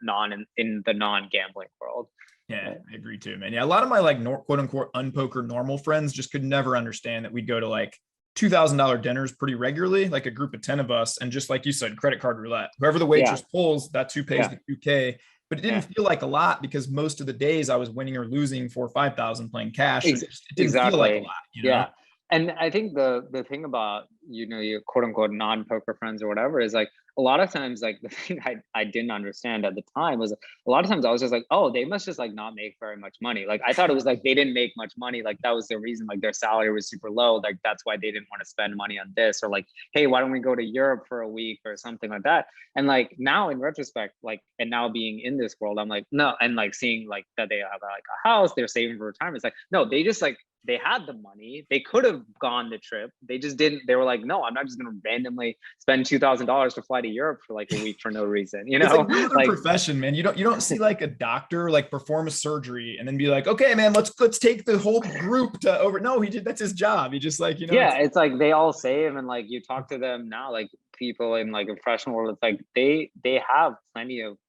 in the non-gambling world. Yeah, I agree too, man. Yeah, a lot of my like quote unquote unpoker normal friends just could never understand that we'd go to like $2,000 dinners pretty regularly, like a group of 10 of us, and just like you said, credit card roulette. Whoever the waitress pulls, that's who pays the 2K. But it didn't feel like a lot because most of the days I was winning or losing 4,000 or 5,000 playing cash. It didn't feel like a lot. Yeah. And I think the thing about, your quote unquote non-poker friends or whatever is like, a lot of times, like the thing I didn't understand at the time was a lot of times I was just like, oh, they must just like not make very much money. Like I thought it was like, they didn't make much money. Like that was the reason, like their salary was super low. Like that's why they didn't want to spend money on this, or like, hey, why don't we go to Europe for a week or something like that? And like now in retrospect, like, and now being in this world, I'm like, no. And like seeing like that they have like a house, they're saving for retirement. It's like, no, they just like, they had the money. They could have gone the trip. They just didn't. They were like, no, I'm not just going to randomly spend $2,000 to fly to Europe for like a week for no reason. It's like profession, man. You don't see like a doctor like perform a surgery and then be like, okay, man, let's take the whole group to over. No, that's his job. He just like, Yeah, it's like they all save, and like you talk to them now, like people in like a professional world, it's like they have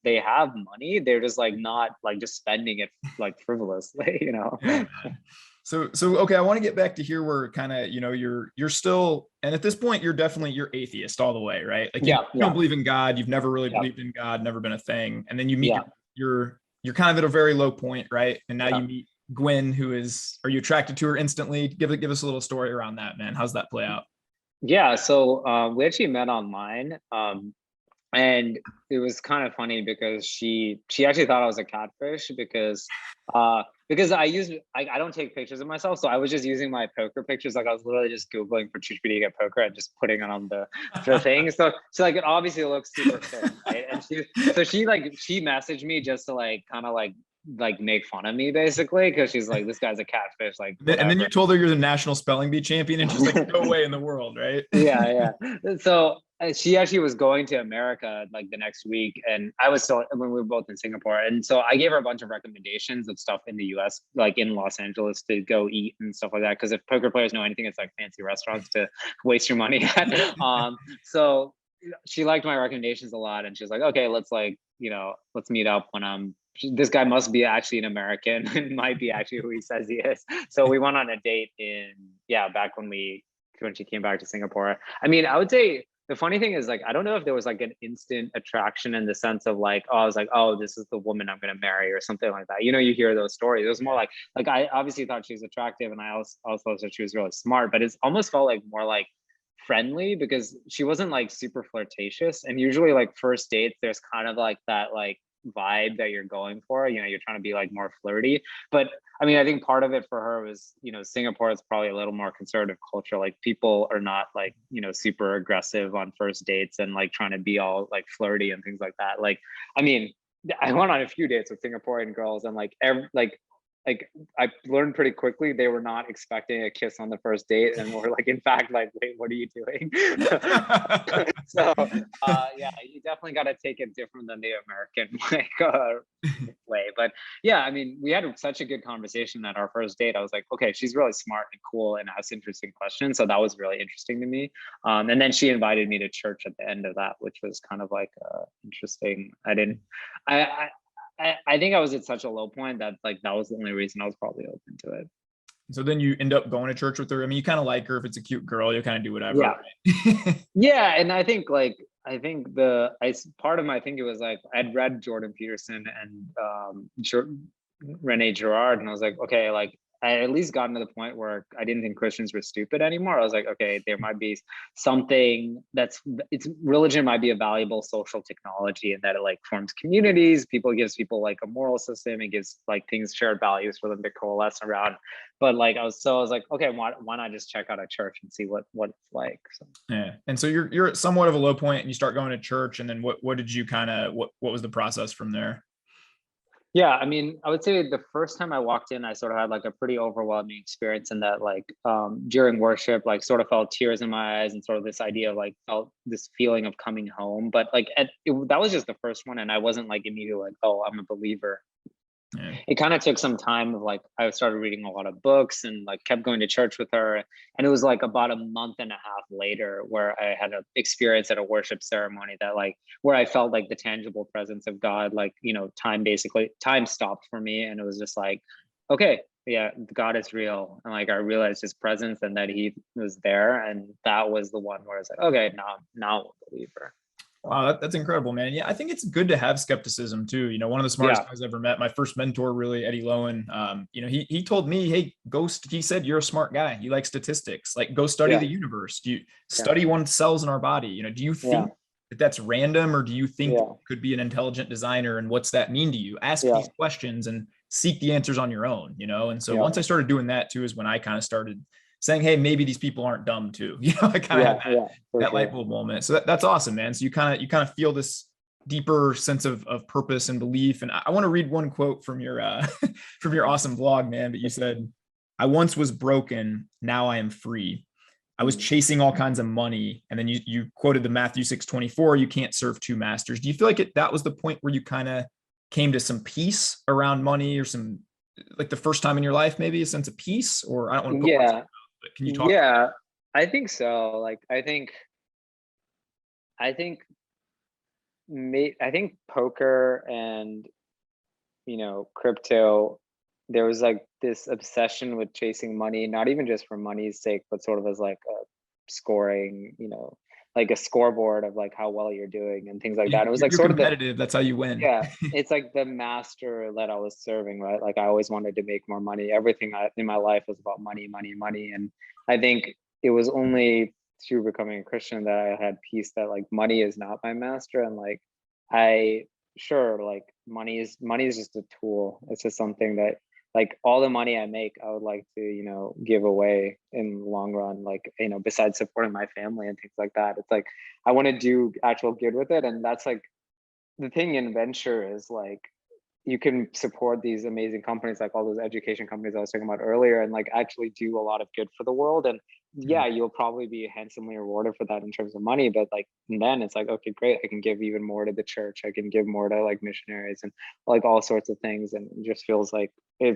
they have money. They're just like not like just spending it like frivolously, Yeah, So okay, I want to get back to here where kind of, you're still, and at this point you're atheist all the way, right? Like you don't believe in God, you've never really believed in God, never been a thing. And then you meet you're kind of at a very low point, right? And now you meet Gwen, are you attracted to her instantly? Give us a little story around that, man. How's that play out? Yeah, so we actually met online. And it was kind of funny because she actually thought I was a catfish because I don't take pictures of myself. So I was just using my poker pictures. Like I was literally just Googling for Pratyush Buddiga poker and just putting it on the thing. So like, it obviously looks super fit, right? And she messaged me just to like, kind of like make fun of me basically. Cause she's like, this guy's a catfish. Like, and then you told her you're the national spelling bee champion and she's like, no way in the world. Right. Yeah. So she actually was going to America like the next week, and I was still, when we were both in Singapore. And so I gave her a bunch of recommendations of stuff in the US, like in Los Angeles to go eat and stuff like that. Cause if poker players know anything, it's like fancy restaurants to waste your money at. So she liked my recommendations a lot, and she was like, okay, let's meet up when this guy must be actually an American and might be actually who he says he is. So we went on a date back when she came back to Singapore. I mean, I would say the funny thing is, like, I don't know if there was like an instant attraction in the sense of like, oh, I was like, oh, this is the woman I'm going to marry or something like that. You hear those stories. It was more like I obviously thought she was attractive, and I also thought she was really smart, but it almost felt like more like friendly because she wasn't like super flirtatious. And usually like first dates, there's kind of like that like vibe that you're going for, you're trying to be like more flirty. But I mean, I think part of it for her was, Singapore is probably a little more conservative culture. Like people are not like, super aggressive on first dates and like trying to be all like flirty and things like that. Like, I mean, I went on a few dates with Singaporean girls, and like I learned pretty quickly they were not expecting a kiss on the first date, and were like, in fact, like, wait, what are you doing? So you definitely got to take it different than the American way. But yeah, I mean, we had such a good conversation at our first date. I was like, okay, she's really smart and cool and asks interesting questions, so that was really interesting to me. And then she invited me to church at the end of that, which was kind of like interesting. I think I was at such a low point that like that was the only reason I was probably open to it. So then you end up going to church with her. I mean, you kind of like her. If it's a cute girl, you'll kind of do whatever. Yeah. Right? Yeah, and I think part of my, I think it was like I'd read Jordan Peterson and Rene Girard, and I was like, okay, like I at least gotten to the point where I didn't think Christians were stupid anymore. I was like, okay, there might be something it's religion might be a valuable social technology, and that it like forms communities. It gives people like a moral system. It gives like things, shared values for them to coalesce around. But like I was like, okay, why not just check out a church and see what it's like? So. Yeah. And so you're at somewhat of a low point and you start going to church, and then what did you what was the process from there? Yeah, I mean, I would say the first time I walked in, I sort of had like a pretty overwhelming experience in that, like during worship, like sort of felt tears in my eyes and sort of this idea of like felt this feeling of coming home. But like that was just the first one, and I wasn't like immediately like, oh, I'm a believer. Yeah. It kind of took some time of like, I started reading a lot of books and like kept going to church with her. And it was like about a month and a half later where I had an experience at a worship ceremony that like, where I felt like the tangible presence of God, like, you know, time stopped for me. And it was just like, okay, yeah, God is real. And like, I realized his presence and that he was there. And that was the one where I was like, okay, now I'm a believer. Wow, that's incredible, man. Yeah, I think it's good to have skepticism too. You know, one of the smartest guys I ever met, my first mentor, really, Eddie Lowen. You know, he told me, hey, he said, you're a smart guy. You like statistics. Like, go study the universe. Do you study what cells in our body? You know, do you think that that's random, or do you think it could be an intelligent designer? And what's that mean to you? Ask these questions and seek the answers on your own, you know? And so once I started doing that too, is when I kind of started saying, hey, maybe these people aren't dumb too. You know, I kind of had that light bulb moment. So that's awesome, man. So you kind of feel this deeper sense of purpose and belief. And I want to read one quote from your from your awesome vlog, man. But you said, I once was broken, now I am free. I was chasing all kinds of money. And then you quoted the Matthew 6:24, you can't serve two masters. Do you feel like that was the point where you kind of came to some peace around money, or some, like the first time in your life, maybe a sense of peace? Or I don't want to put can you talk? Yeah, I think so. Like, I think poker and, you know, crypto, there was like this obsession with chasing money, not even just for money's sake, but sort of as like a scoring, you know, like a scoreboard of like how well you're doing and things like that. It was like you're sort competitive. of that's how you win. Yeah, it's like the master that I was serving, right? Like I always wanted to make more money. Everything in my life was about money, money, money. And I think it was only through becoming a Christian that I had peace that like money is not my master. And like like money is just a tool. It's just something that, like, all the money I make, I would like to, you know, give away in the long run, like, you know, besides supporting my family and things like that. It's like I want to do actual good with it. And that's like the thing in venture is like you can support these amazing companies, like all those education companies I was talking about earlier, and like actually do a lot of good for the world. And yeah, you'll probably be handsomely rewarded for that in terms of money, but like then it's like, okay, great, I can give even more to the church, I can give more to like missionaries and like all sorts of things. And it just feels like a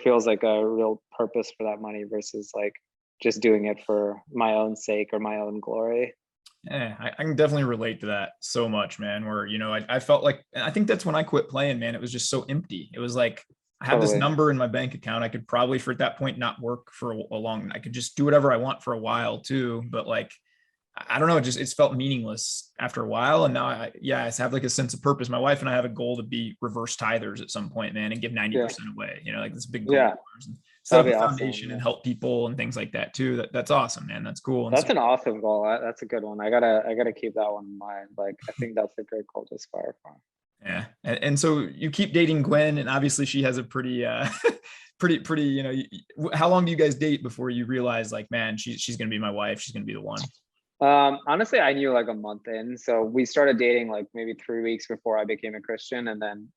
real purpose for that money versus like just doing it for my own sake or my own glory. Yeah, I can definitely relate to that so much, man. Where, you know, I felt like, I think that's when I quit playing, man. It was just so empty. It was like, I have this number in my bank account. I could probably, for at that point, not work for a long, I could just do whatever I want for a while too. But like, I don't know, it's felt meaningless after a while. And now I have like a sense of purpose. My wife and I have a goal to be reverse tithers at some point, man, and give 90% away, you know, like this big goal. Yeah. Set up a foundation and help people and things like that too. That's awesome, man. That's cool. That's an awesome goal. That's a good one. I gotta keep that one in mind. Like, I think that's a great goal to aspire for. Yeah. And so you keep dating Gwen, and obviously she has a pretty, pretty, you know, how long do you guys date before you realize like, man, she's going to be my wife. She's going to be the one. Honestly, I knew like a month in. So we started dating like maybe 3 weeks before I became a Christian. And then,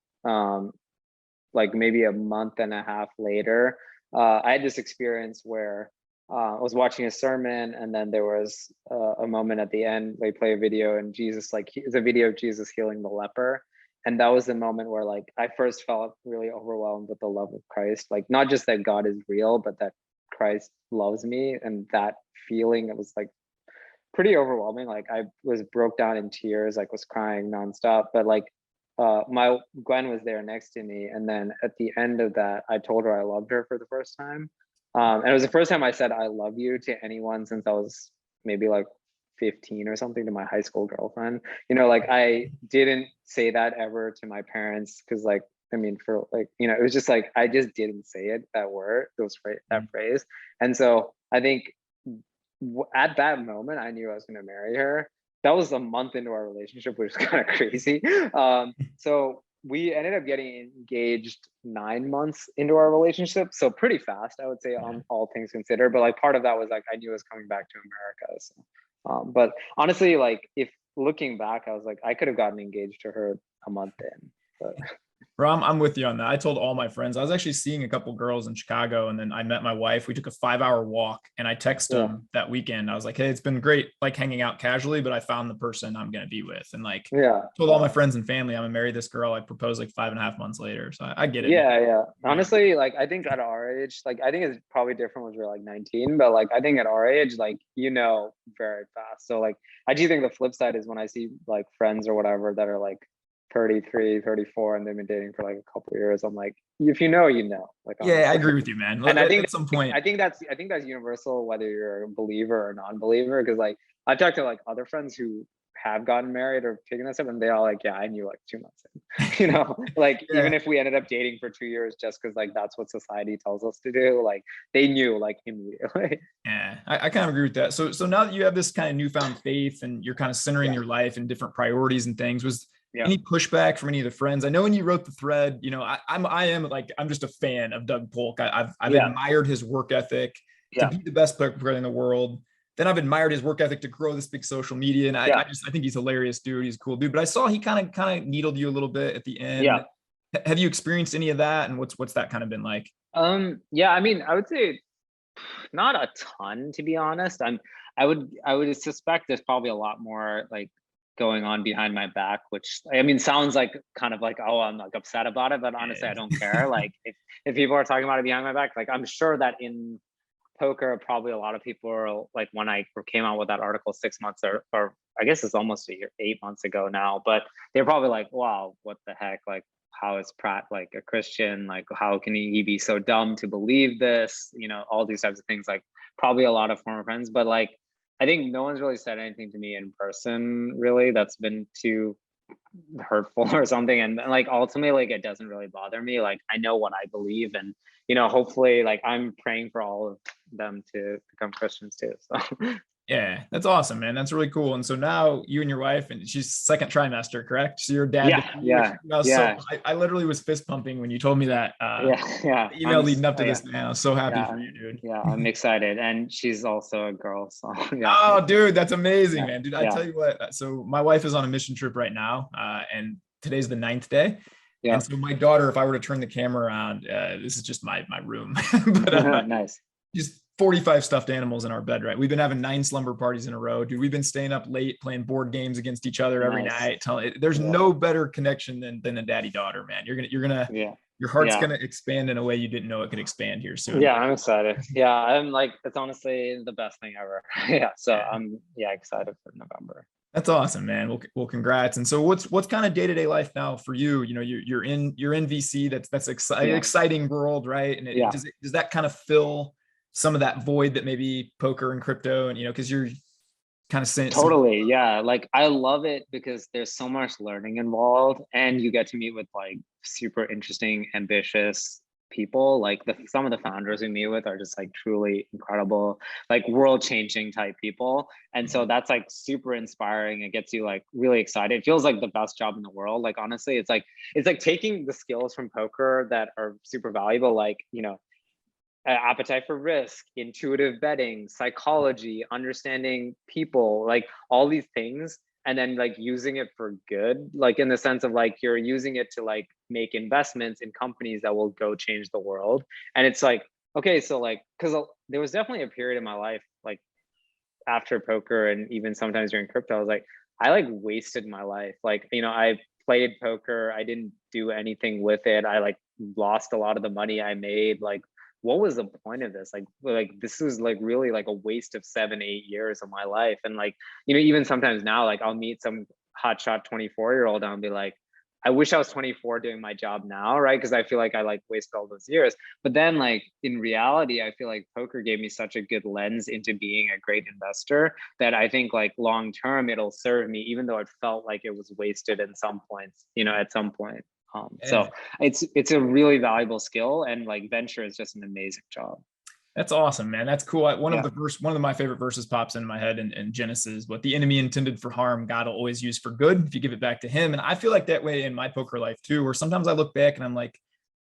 like maybe a month and a half later, I had this experience where I was watching a sermon, and then there was a moment at the end. They play a video, and Jesus, like, it's a video of Jesus healing the leper, and that was the moment where like I first felt really overwhelmed with the love of Christ. Like, not just that God is real, but that Christ loves me, and that feeling, it was like pretty overwhelming. Like I was broke down in tears, like was crying nonstop. But like my Gwen was there next to me, and then at the end of that, I told her I loved her for the first time. And it was the first time I said I love you to anyone since I was maybe like 15 or something, to my high school girlfriend. You know, like I didn't say that ever to my parents because like, I mean, for like, you know, it was just like I just didn't say it, that word, that phrase. And so I think at that moment I knew I was going to marry her. That was a month into our relationship, which is kind of crazy. So we ended up getting engaged 9 months into our relationship, so pretty fast, I would say, on all things considered. But like part of that was like I knew I was coming back to America. So, but honestly, like if looking back, I was like I could have gotten engaged to her a month in. But Bro, I'm with you on that. I told all my friends. I was actually seeing a couple girls in Chicago, and then I met my wife. We took a 5-hour walk, and I texted them that weekend. I was like, "Hey, it's been great, like hanging out casually, but I found the person I'm gonna be with." And like, told all my friends and family, I'm gonna marry this girl. I proposed like 5.5 months later, so I get it. Yeah. Honestly, like I think at our age, like I think it's probably different when we're like 19, but like I think at our age, like very fast. So like I do think the flip side is when I see like friends or whatever that are like 33, 34, and they've been dating for like a couple of years. I'm like, if you know, like honestly. I agree with you, man. And I think at some point, I think that's universal, whether you're a believer or non-believer. Because like I've talked to like other friends who have gotten married or taken that step, and they all like, yeah, I knew like 2 months in. Like even if we ended up dating for 2 years, just because like that's what society tells us to do, like they knew like immediately. Yeah, I kind of agree with that. So now that you have this kind of newfound faith and you're kind of centering your life in different priorities and things, was any pushback from any of the friends? I know when you wrote the thread, I'm just a fan of Doug Polk. I've admired his work ethic to be the best player in the world. Then I've admired his work ethic to grow this big social media, and I think he's a hilarious dude. He's a cool dude. But I saw he kind of needled you a little bit at the end. Yeah. Have you experienced any of that, and what's that kind of been like? Yeah, I mean, I would say not a ton, to be honest. I would suspect there's probably a lot more like going on behind my back, which I mean sounds like kind of like, oh, I'm like upset about it, but honestly I don't care. Like if people are talking about it behind my back, like I'm sure that in poker probably a lot of people are like, when I came out with that article 6 months or I guess it's almost a year, 8 months ago now, but they're probably like, wow, what the heck, like how is Pratt like a Christian, like how can he be so dumb to believe this, all these types of things. Like probably a lot of former friends, but like I think no one's really said anything to me in person really that's been too hurtful or something. And like ultimately, like it doesn't really bother me. Like I know what I believe, and hopefully like I'm praying for all of them to become Christians too. So yeah, that's awesome, man. That's really cool. And so now you and your wife, and she's second trimester, correct? So your dad. Yeah. So I literally was fist pumping when you told me that. Email leading up to this, man. I was so happy for you, dude. Yeah, I'm excited, and she's also a girl. So Oh, dude, that's amazing, man. Dude, I tell you what. So my wife is on a mission trip right now, and today's the 9th day. Yeah. And so my daughter, if I were to turn the camera around, this is just my room. But nice. Just 45 stuffed animals in our bed, right? We've been having 9 slumber parties in a row, dude. We've been staying up late playing board games against each other every night. There's no better connection than a daddy-daughter, man. Your heart's gonna expand in a way you didn't know it could expand here soon. Yeah, I'm excited. Yeah, I'm like, it's honestly the best thing ever. So I'm excited for November. That's awesome, man. Well, congrats. And so what's kind of day-to-day life now for you? You're in VC. That's exciting world, right? And does that kind of fill some of that void that maybe poker and crypto and because you're kind of saying totally. Yeah, like I love it because there's so much learning involved, and you get to meet with like super interesting, ambitious people. Like some of the founders we meet with are just like truly incredible, like world-changing type people. And so that's like super inspiring. It gets you like really excited. It feels like the best job in the world. Like honestly, it's like taking the skills from poker that are super valuable, like appetite for risk, intuitive betting, psychology, understanding people, like all these things, and then like using it for good, like in the sense of like you're using it to like make investments in companies that will go change the world. And it's like, okay, so like, because there was definitely a period in my life, like after poker and even sometimes during crypto, I was like, I like wasted my life. Like, I played poker, I didn't do anything with it. I like lost a lot of the money I made. Like, what was the point of this? Like this was like really like a waste of 7-8 years of my life. And like, even sometimes now, like I'll meet some hotshot 24-year-old and I'll be like, I wish I was 24 doing my job now, right? Because I feel like I like wasted all those years. But then like in reality, I feel like poker gave me such a good lens into being a great investor that I think like long term it'll serve me, even though it felt like it was wasted in some points, you know, at some point. So it's a really valuable skill, and like venture is just an amazing job. That's awesome, man. That's cool. One of my favorite verses pops in my head in Genesis. What the enemy intended for harm, God will always use for good if you give it back to him. And I feel like that way in my poker life too, where sometimes I look back and I'm like,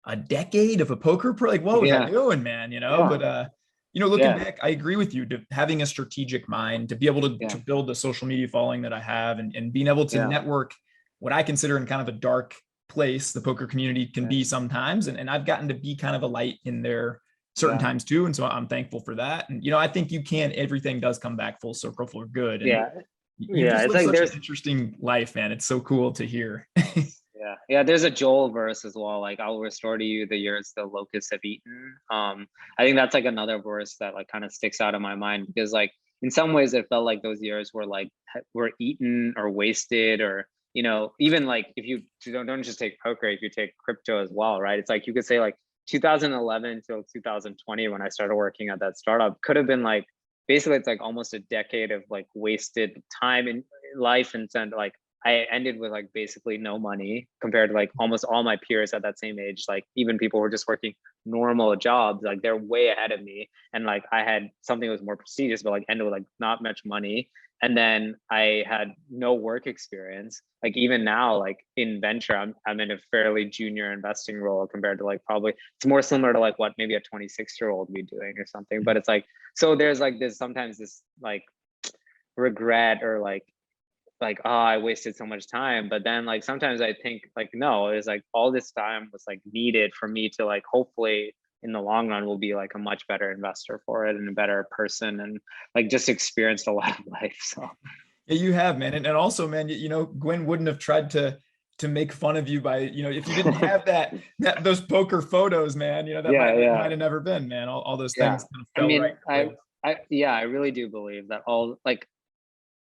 a decade of a poker pro, like what was I doing, man? You know, but you know, looking back, I agree with you, to having a strategic mind, to be able to build the social media following that I have, and being able to network what I consider in kind of a dark place the poker community can be sometimes. And I've gotten to be kind of a light in there certain times too. And so I'm thankful for that. And, you know, I think everything does come back full circle for good. And it's like there's an interesting life, man. It's so cool to hear. There's a Joel verse as well. Like, I'll restore to you the years the locusts have eaten. I think that's like another verse that like kind of sticks out in my mind, because like in some ways it felt like those years were eaten or wasted, or, you know, even like if you don't just take poker, if you take crypto as well, right? It's like you could say like 2011 till 2020, when I started working at that startup, could have been like, basically it's like almost a decade of like wasted time in life. And then like I ended with like basically no money compared to like almost all my peers at that same age. Like even people who were just working normal jobs, like they're way ahead of me. And like I had something that was more prestigious, but like ended with like not much money. And then I had no work experience. Like even now, like in venture, I'm in a fairly junior investing role compared to like, probably it's more similar to like what maybe a 26-year-old be doing or something. But it's like, so there's like this sometimes this like regret, or like, oh, I wasted so much time. But then like sometimes I think like, no, it's like all this time was like needed for me to like, hopefully in the long run will be like a much better investor for it, and a better person, and like just experienced a lot of life. So yeah, you have, man. And also, man, you know, Gwen wouldn't have tried to make fun of you by, you know, if you didn't have those poker photos, man, you know, that might have never been, man. All those things kind of fell. I mean, I really do believe that all like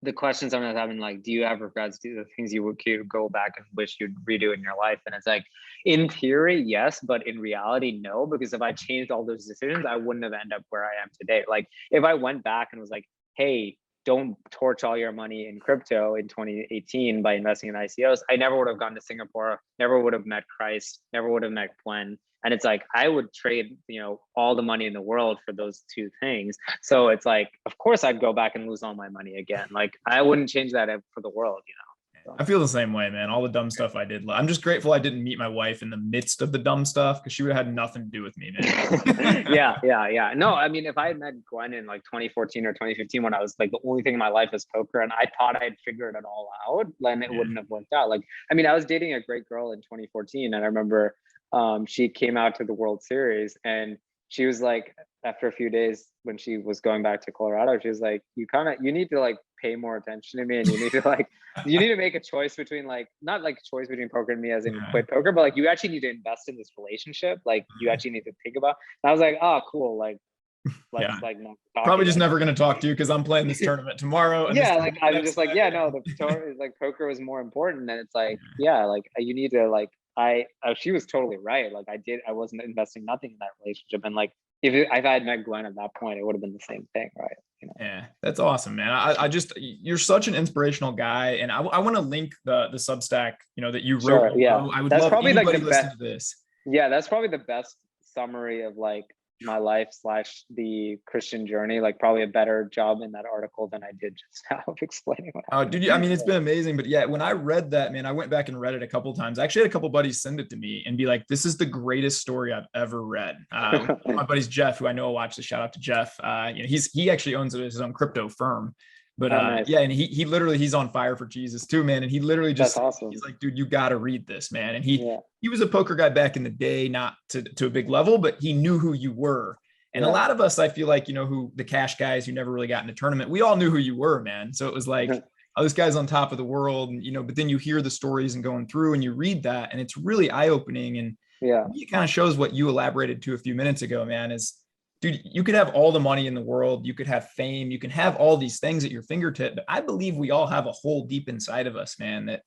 the questions I'm having, like, do you have regrets? Do the things you would go back and wish you'd redo in your life? And it's like, in theory, yes, but in reality, no, because if I changed all those decisions, I wouldn't have ended up where I am today. Like if I went back and was like, hey, don't torch all your money in crypto in 2018 by investing in ICOs, I never would have gone to Singapore, never would have met Christ, never would have met Gwen. And it's like, I would trade, you know, all the money in the world for those two things. So it's like, of course I'd go back and lose all my money again. Like I wouldn't change that for the world, you know? So. I feel the same way, man. All the dumb stuff I did. I'm just grateful I didn't meet my wife in the midst of the dumb stuff, because she would have had nothing to do with me, man. Yeah. No, I mean, if I had met Gwen in like 2014 or 2015, when I was like, the only thing in my life is poker, and I thought I'd figured it all out, then it wouldn't have worked out. Like, I mean, I was dating a great girl in 2014, and I remember she came out to the World Series, and she was like, after a few days when she was going back to Colorado, she was like, you need to like pay more attention to me, and you need to like, you need to make a choice between like, not like choice between poker and me as in quit poker, but like you actually need to invest in this relationship. Like you actually need to think about. And I was like, oh, cool. Like, let's like not probably just never going to talk to you because I'm playing this tournament tomorre. And like I'm just like, no, the tournament is like poker was more important. And it's like, like you need to like, she was totally right. Like I wasn't investing nothing in that relationship. And like, if I had met Gwen at that point, it would have been the same thing, right? You know? Yeah, that's awesome, man. I just, you're such an inspirational guy, and I want to link the Substack, you know, that you wrote. Sure, yeah, I would that's love probably anybody like the listening best. to this. Yeah, that's probably the best summary of like my life / the Christian journey. Like probably a better job in that article than I did just now of explaining what happened. Dude, I mean, it's been amazing. But yeah, when I read that, man, I went back and read it a couple of times. I actually had a couple of buddies send it to me and be like, this is the greatest story I've ever read. One of my buddies, Jeff, who I know will watch the, shout out to Jeff. You know, he actually owns his own crypto firm. But nice. yeah, and he literally, he's on fire for Jesus too, man. And he literally just, that's awesome. He's like, dude, you got to read this, man. And he was a poker guy back in the day, not to a big level, but he knew who you were. And a lot of us, I feel like, you know, who the cash guys who never really got in a tournament, we all knew who you were, man. So it was like, oh, this guy's on top of the world, and, you know, but then you hear the stories and going through and you read that, and it's really eye-opening. And it kind of shows what you elaborated to a few minutes ago, man, is, dude, you could have all the money in the world, you could have fame, you can have all these things at your fingertip, but I believe we all have a hole deep inside of us, man, that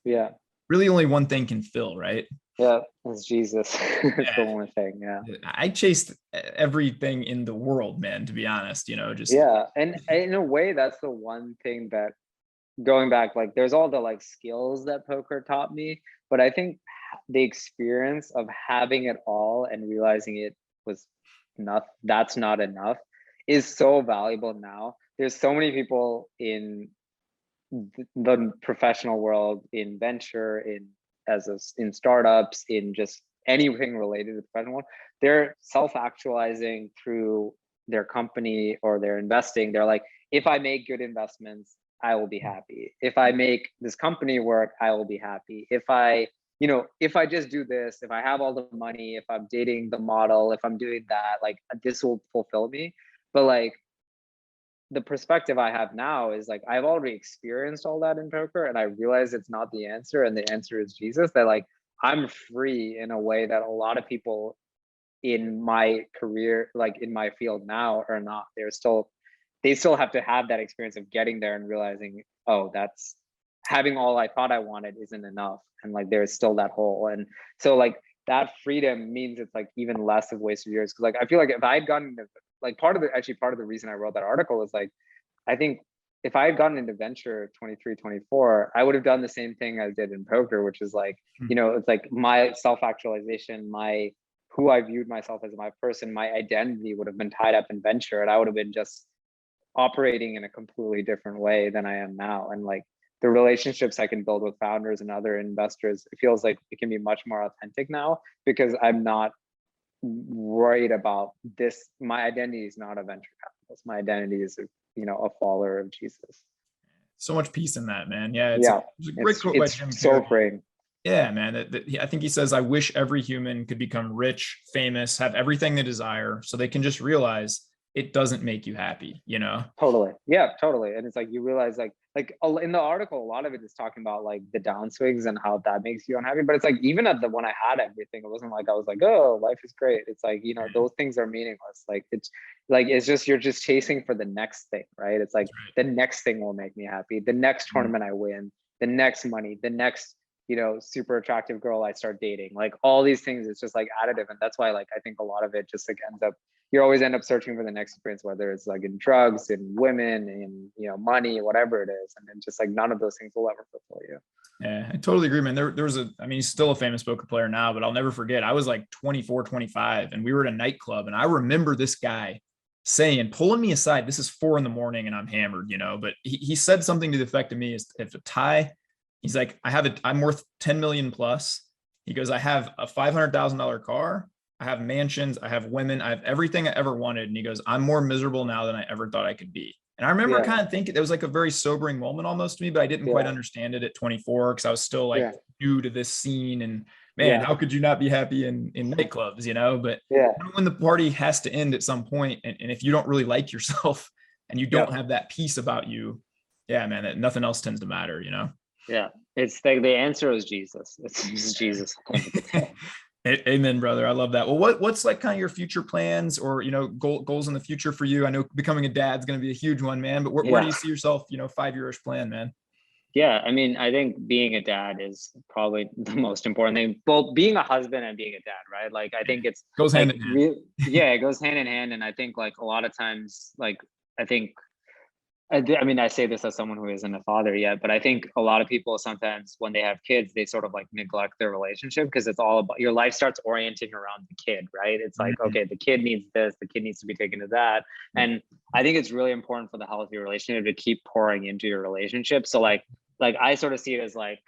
really only one thing can fill, right? Yeah, it's Jesus. It's the Yeah. only thing. Yeah. I chased everything in the world, man, to be honest, just Yeah. And in a way, that's the one thing that, going back, like there's all the like skills that poker taught me, but I think the experience of having it all and realizing it was not, that's not enough, is so valuable now. There's so many people in the professional world, in venture, in startups, in just anything related to the professional world, they're self-actualizing through their company or their investing. They're like, if I make good investments, I will be happy. If I make this company work, I will be happy. If I, if I just do this, if I have all the money, if I'm dating the model, if I'm doing that, like this will fulfill me. But like, the perspective I have now is like, I've already experienced all that in poker, and I realize it's not the answer, and the answer is Jesus. That like, I'm free in a way that a lot of people in my career, like in my field now, are not. They still have to have that experience of getting there and realizing, oh, that's having all I thought I wanted isn't enough, and like there's still that hole. And so like that freedom means it's like even less of wasted years, because like I feel like if I had gotten into, like part of the reason I wrote that article is like, I think if I had gotten into venture 23, 24, I would have done the same thing I did in poker, which is like, it's like my self-actualization, my who I viewed myself as, my person, my identity would have been tied up in venture, and I would have been just operating in a completely different way than I am now. And like the relationships I can build with founders and other investors, it feels like it can be much more authentic now, because I'm not worried about this. My identity is not a venture capitalist. My identity is a follower of Jesus. so much peace in that, man. Yeah, it's Yeah, a great quote by Jim so Carrey. freeing. Yeah, man. I think he says, I wish every human could become rich, famous, have everything they desire, so they can just realize it doesn't make you happy, Totally. Yeah, totally. And it's like, you realize like in the article, a lot of it is talking about like the downswings and how that makes you unhappy. But it's like, even at the when I had everything, it wasn't like I was like, oh, life is great. It's like, those things are meaningless. Like it's just, you're just chasing for the next thing, right? It's like the next thing will make me happy. The next tournament I win, the next money, the next super attractive girl I start dating, like all these things, it's just like additive. And that's why like I think a lot of it just like ends up, you always end up searching for the next experience, whether it's like in drugs, in women, in money, whatever it is. And then just like none of those things will ever fulfill you. Yeah, I totally agree, man. There was he's still a famous poker player now, but I'll never forget. I was like 24, 25, and we were at a nightclub, and I remember this guy saying, pulling me aside, this is 4 a.m. and I'm hammered, but he said something to the effect of me is, if a tie, he's like, I'm worth 10 million plus. He goes, I have a $500,000 car. I have mansions. I have women. I have everything I ever wanted. And he goes, I'm more miserable now than I ever thought I could be. And I remember kind of thinking, it was like a very sobering moment almost to me, but I didn't quite understand it at 24, because I was still like new to this scene. And man, how could you not be happy in nightclubs, But when the party has to end at some point, and if you don't really like yourself and you don't have that peace about you, man, nothing else tends to matter, Yeah, it's like the answer is Jesus. It's Jesus. Amen, brother. I love that. Well, what's like kind of your future plans, or goals in the future for you? I know becoming a dad is going to be a huge one, man. But where do you see yourself? 5-year-ish plan, man. Yeah, I mean, I think being a dad is probably the most important thing. Both being a husband and being a dad, right? Like, I think it's goes hand like, in hand. it goes hand in hand. And I think like a lot of times, like I think. I mean, I say this as someone who isn't a father yet, but I think a lot of people sometimes when they have kids, they sort of like neglect their relationship, because it's all about, your life starts orienting around the kid, right? It's like, okay, the kid needs this, the kid needs to be taken to that. And I think it's really important for the healthy relationship to keep pouring into your relationship. So like I sort of see it as like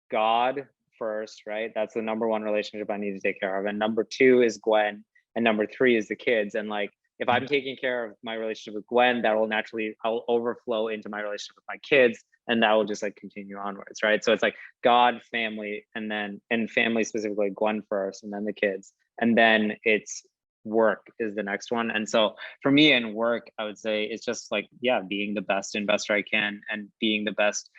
God first, right? That's the number one relationship I need to take care of. And number 2 is Gwen. And number 3 is the kids. And like, if I'm taking care of my relationship with Gwen, that will naturally, I'll overflow into my relationship with my kids, and that will just like continue onwards, right? So it's like God, family, and family specifically, Gwen first, and then the kids, and then it's work is the next one. And so for me in work, I would say it's just like, being the best investor I can, and being the best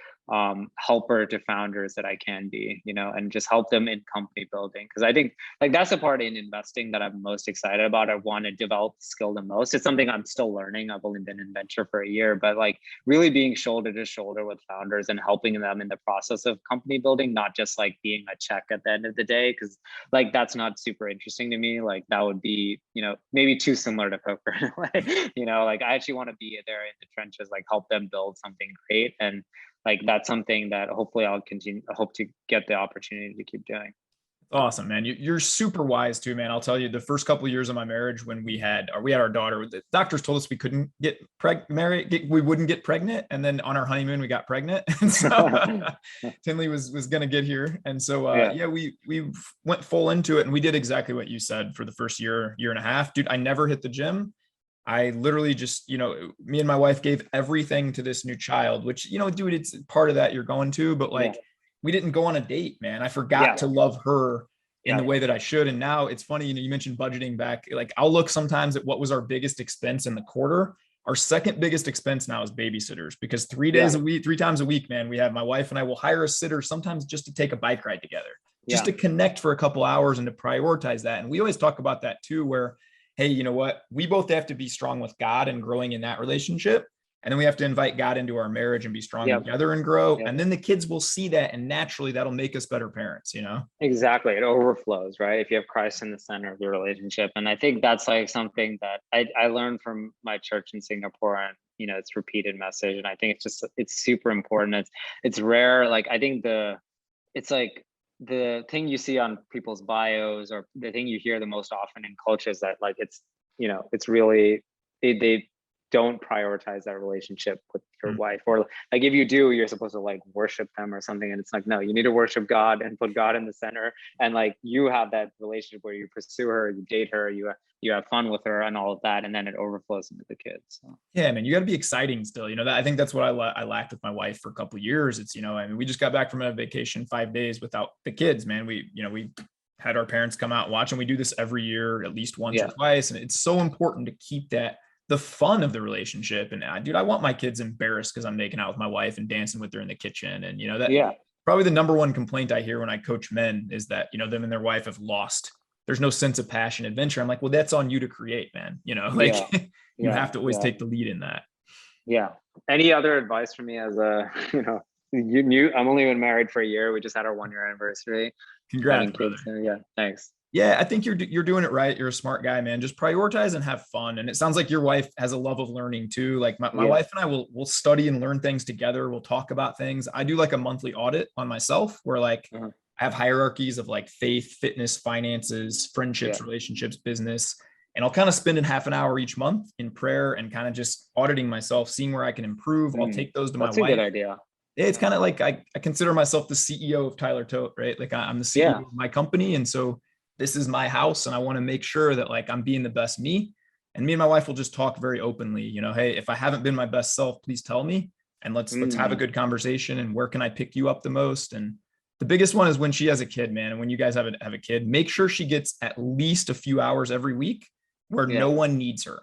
helper to founders that I can be, you know, and just help them in company building. Because I think like that's the part in investing that I'm most excited about. I want to develop the skill the most. It's something I'm still learning. I've only been in venture for a year, but like really being shoulder to shoulder with founders and helping them in the process of company building, not just like being a check at the end of the day. Because like that's not super interesting to me. Like that would be, you know, maybe too similar to poker in a way. You know, like I actually want to be there in the trenches, like help them build something great. And like that's something that hopefully I'll continue, I hope to get the opportunity to keep doing. Awesome, man. You're super wise too, man. I'll tell you, the first couple of years of my marriage, when we had our daughter, the doctors told us we couldn't get we wouldn't get pregnant. And then on our honeymoon, we got pregnant. And so Tinley was going to get here. And so, yeah, we went full into it, and we did exactly what you said for the first year and a half. Dude, I never hit the gym. I literally just, you know, me and my wife gave everything to this new child, which, you know, dude, it's part of that you're going to, but like, we didn't go on a date, man. I forgot to love her in the way that I should. And now it's funny, you know, you mentioned budgeting back. Like I'll look sometimes at what was our biggest expense in the quarter. Our second biggest expense now is babysitters, because 3 days a week, 3 times a week, man, we have, my wife and I will hire a sitter sometimes just to take a bike ride together, just to connect for a couple hours and to prioritize that. And we always talk about that too, where, hey, you know what, we both have to be strong with God and growing in that relationship. And then we have to invite God into our marriage and be strong together and grow. And then the kids will see that. And naturally that'll make us better parents, you know? Exactly. It overflows, right? If you have Christ in the center of the relationship. And I think that's like something that I learned from my church in Singapore, and, you know, it's repeated message. And I think it's super important. It's rare. Like, I think it's like the thing you see on people's bios, or the thing you hear the most often in culture, is that like, it's, you know, it's really, they don't prioritize that relationship with your wife, or like if you do, you're supposed to like worship them or something, and it's like, no, you need to worship God and put God in the center, and like you have that relationship where you pursue her, you date her, you have fun with her and all of that, and then it overflows into the kids. So. Yeah, man, you got to be exciting still, you know, that I think that's what I lacked with my wife for a couple of years. It's, you know, I mean, we just got back from a vacation 5 days without the kids, man. We had our parents come out and watch, and we do this every year at least once or twice, and it's so important to keep the fun of the relationship. And dude, I want my kids embarrassed because I'm making out with my wife and dancing with her in the kitchen. And, you know, that probably the number one complaint I hear when I coach men is that, you know, them and their wife have lost. There's no sense of passion, adventure. I'm like, well, that's on you to create, man. You know, like you have to always take the lead in that. Yeah. Any other advice for me as a, you know, I'm only been married for a year. We just had our 1-year anniversary. Congrats, brother. Yeah. Thanks. Yeah, I think you're doing it right. You're a smart guy, man. Just prioritize and have fun. And it sounds like your wife has a love of learning too. Like my wife and I will study and learn things together. We'll talk about things. I do like a monthly audit on myself, where like I have hierarchies of like faith, fitness, finances, friendships, relationships, business. And I'll kind of spend in half an hour each month in prayer and kind of just auditing myself, seeing where I can improve. I'll take those to my wife. That's a good idea. It's kind of like I consider myself the CEO of Tyler Tote, right? Like I'm the CEO of my company. And so this is my house, and I want to make sure that like I'm being the best me. And me and my wife will just talk very openly, you know, hey, if I haven't been my best self, please tell me, and let's have a good conversation. And where can I pick you up the most? And the biggest one is when she has a kid, man. And when you guys have a kid, make sure she gets at least a few hours every week where no one needs her.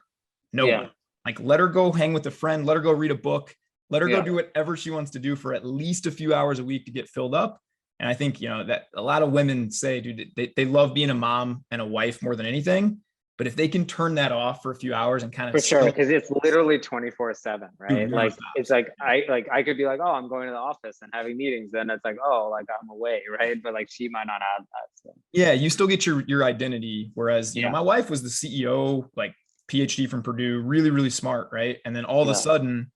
No one. Like, let her go hang with a friend, let her go read a book, let her go do whatever she wants to do for at least a few hours a week to get filled up. And I think, you know, that a lot of women say, dude, they love being a mom and a wife more than anything. But if they can turn that off for a few hours and kind of, for sure, because it's literally 24/7, right? Like it's like I could be like, oh, I'm going to the office and having meetings, then it's like, oh, like I'm away, right? But like she might not have that. So. Yeah, you still get your identity. Whereas you know, my wife was the CEO, like PhD from Purdue, really, really smart, right? And then all of a sudden,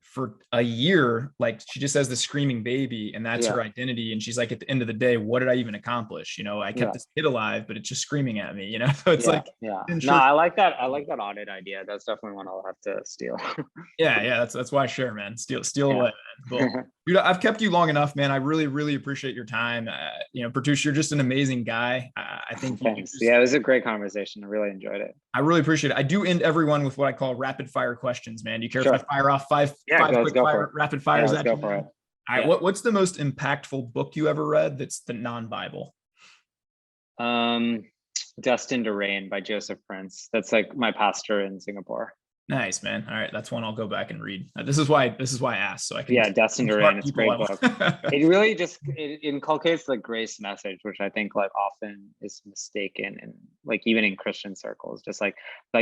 for a year, like she just has the screaming baby, and that's her identity. And she's like, at the end of the day, what did I even accomplish? You know, I kept this kid alive, but it's just screaming at me, you know? So it's no, I like that. I like that audit idea. That's definitely one I'll have to steal. That's why I share, man. Steal away, man. Cool. Dude, I've kept you long enough, man. I really, really appreciate your time. You know, Pratyush, you're just an amazing guy. I think. Thanks. It was a great conversation. I really enjoyed it. I really appreciate it. I do end everyone with what I call rapid fire questions, man. Do you care if I fire off five quick fire rapid fires at you? All right. What's the most impactful book you ever read that's the non-Bible? Destined to Reign by Joseph Prince. That's like my pastor in Singapore. Nice, man. All right, that's one I'll go back and read. This is why I asked, so I can Yeah, Destined to smart Reign. It's a people great book. It really just it inculcates the grace message, which I think like often is mistaken, and like even in Christian circles, just like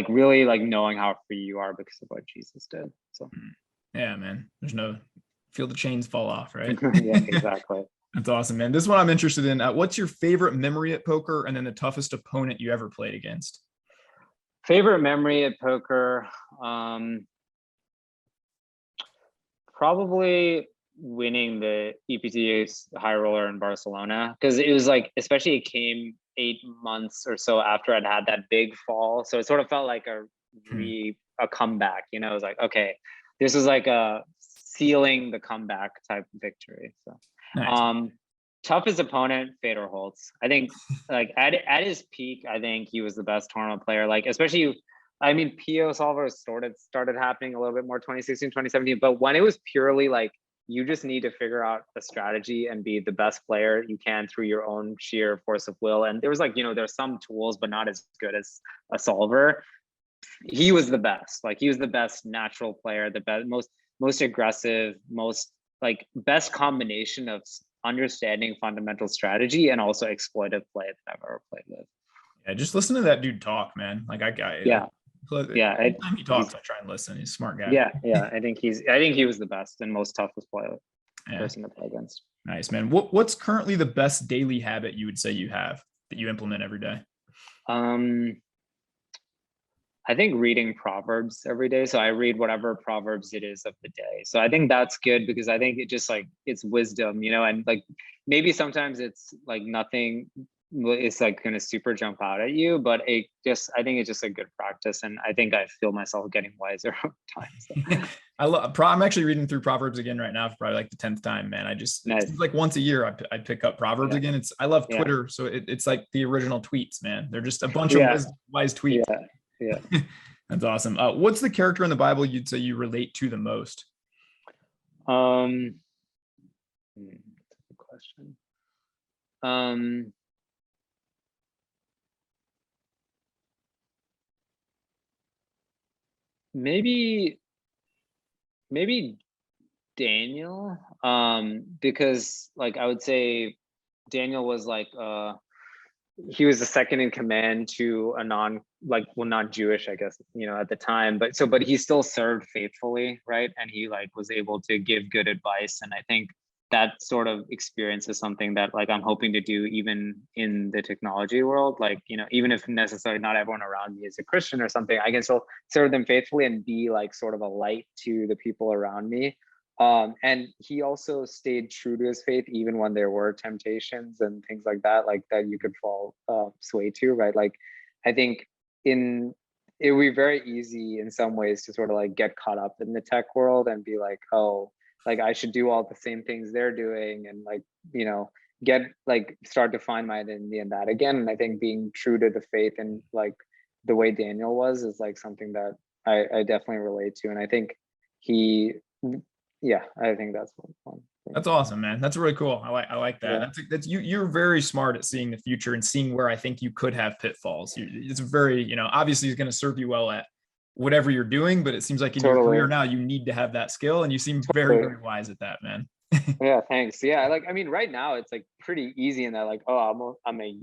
really like knowing how free you are because of what Jesus did. So Yeah, man. There's no feel the chains fall off, right? yeah, exactly. That's awesome, man. This is what I'm interested in. What's your favorite memory at poker, and then the toughest opponent you ever played against? Favorite memory at poker, probably winning the EPTA high roller in Barcelona, because it was like, especially it came 8 months or so after I'd had that big fall, so it sort of felt like a comeback. You know, it was like, okay, this is like a sealing the comeback type victory. So Nice. Toughest opponent, Fedor Holtz. I think like at his peak, I think he was the best tournament player. Like especially, I mean, PO Solver started happening a little bit more 2016, 2017. But when it was purely like you just need to figure out a strategy and be the best player you can through your own sheer force of will. And there was like, you know, there's some tools, but not as good as a solver. He was the best. Like he was the best natural player, the best, most aggressive, most like best combination of understanding fundamental strategy and also exploitive play that I've ever played with. Yeah, just listen to that dude talk, man. Like Yeah. Anytime he talks, I try and listen. He's a smart guy. Yeah. I think he was the best and most toughest person to play against. Nice, man. What's currently the best daily habit you would say you have that you implement every day? I think reading Proverbs every day. So I read whatever Proverbs it is of the day. So I think that's good because I think it just like it's wisdom, you know, and like maybe sometimes it's like nothing is like going to super jump out at you, but I think it's just a good practice. And I think I feel myself getting wiser over time. So. I'm actually reading through Proverbs again right now for probably like the 10th time, man. It's like once a year I pick up Proverbs again. I love Twitter. So it's like the original tweets, man. They're just a bunch of wise tweets. Yeah. That's awesome. What's the character in the Bible you'd say you relate to the most? That's a good question. Maybe Daniel, because like I would say Daniel was like he was the second in command to a not Jewish, I guess, you know, at the time, but he still served faithfully, right? And he like was able to give good advice. And I think that sort of experience is something that like I'm hoping to do even in the technology world. Like, you know, even if necessarily not everyone around me is a Christian or something, I can still serve them faithfully and be like sort of a light to the people around me. And he also stayed true to his faith, even when there were temptations and things like that you could fall sway to, right? Like, I think it would be very easy in some ways to sort of like get caught up in the tech world and be like, oh, like I should do all the same things they're doing, and like, you know, start to find my identity in that again. And I think being true to the faith and like the way Daniel was is like something that I definitely relate to. And I think I think that's one. That's awesome, man. That's really cool. I like that. Yeah. That's you're very smart at seeing the future and seeing where I think you could have pitfalls. It's very, you know, obviously it's going to serve you well at whatever you're doing, but it seems like in your career now you need to have that skill, and you seem very, very wise at that, man. Yeah, thanks. Yeah, like I mean, right now it's like pretty easy in that, like, oh, I'm a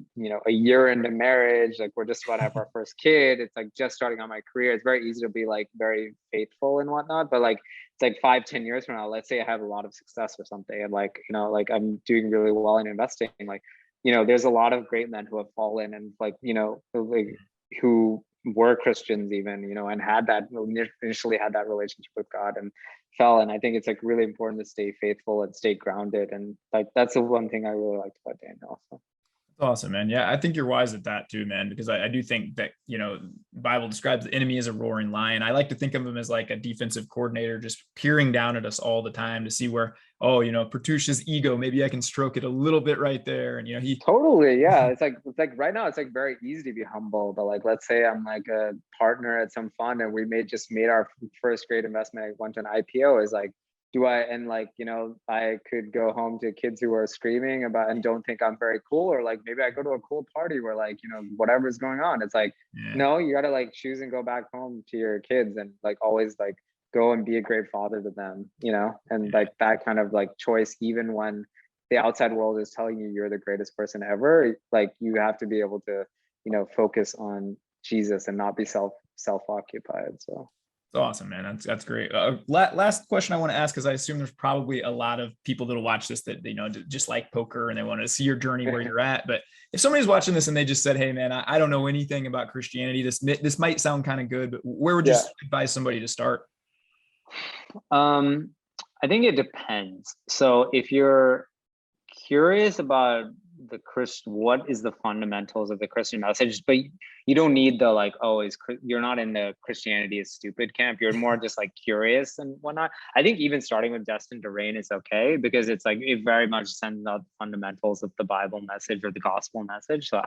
year into marriage, like we're just about to have our first kid. It's like just starting on my career. It's very easy to be like very faithful and whatnot, but like it's like 5-10 years from now, let's say I have a lot of success or something, and like, you know, like I'm doing really well in investing, like, you know, there's a lot of great men who have fallen and like, you know, like who were Christians even, you know, and initially had that relationship with God and fell. And I think it's like really important to stay faithful and stay grounded. And like, that's the one thing I really liked about Daniel. So. Awesome, man. Yeah, I think you're wise at that too, man, because I do think that, you know, the Bible describes the enemy as a roaring lion. I like to think of him as like a defensive coordinator, just peering down at us all the time to see where, oh, you know, Pratyush's ego, maybe I can stroke it a little bit right there. And, you know, he totally, yeah. It's like right now, it's like very easy to be humble, but like, let's say I'm like a partner at some fund and we just made our first great investment. I went to an IPO. Is like, and like, you know, I could go home to kids who are screaming about and don't think I'm very cool, or like maybe I go to a cool party where like, you know, whatever's going on, it's like, Yeah. no, you gotta like choose and go back home to your kids and like always like go and be a great father to them, you know, and like that kind of like choice, even when the outside world is telling you you're the greatest person ever, like you have to be able to, you know, focus on Jesus and not be self-occupied. So It's awesome, man. That's great. Last question I want to ask, because I assume there's probably a lot of people that'll watch this that, you know, just like poker and they want to see your journey where you're at. But if somebody's watching this and they just said, hey man, I don't know anything about Christianity, this might sound kind of good, but where would you advise somebody to start? I think it depends. So if you're curious about what is the fundamentals of the Christian message, but you don't need the like, you're not in the Christianity is stupid camp. You're more just like curious and whatnot. I think even starting with Destined to Reign is okay, because it's like, it very much sends out the fundamentals of the Bible message or the gospel message. So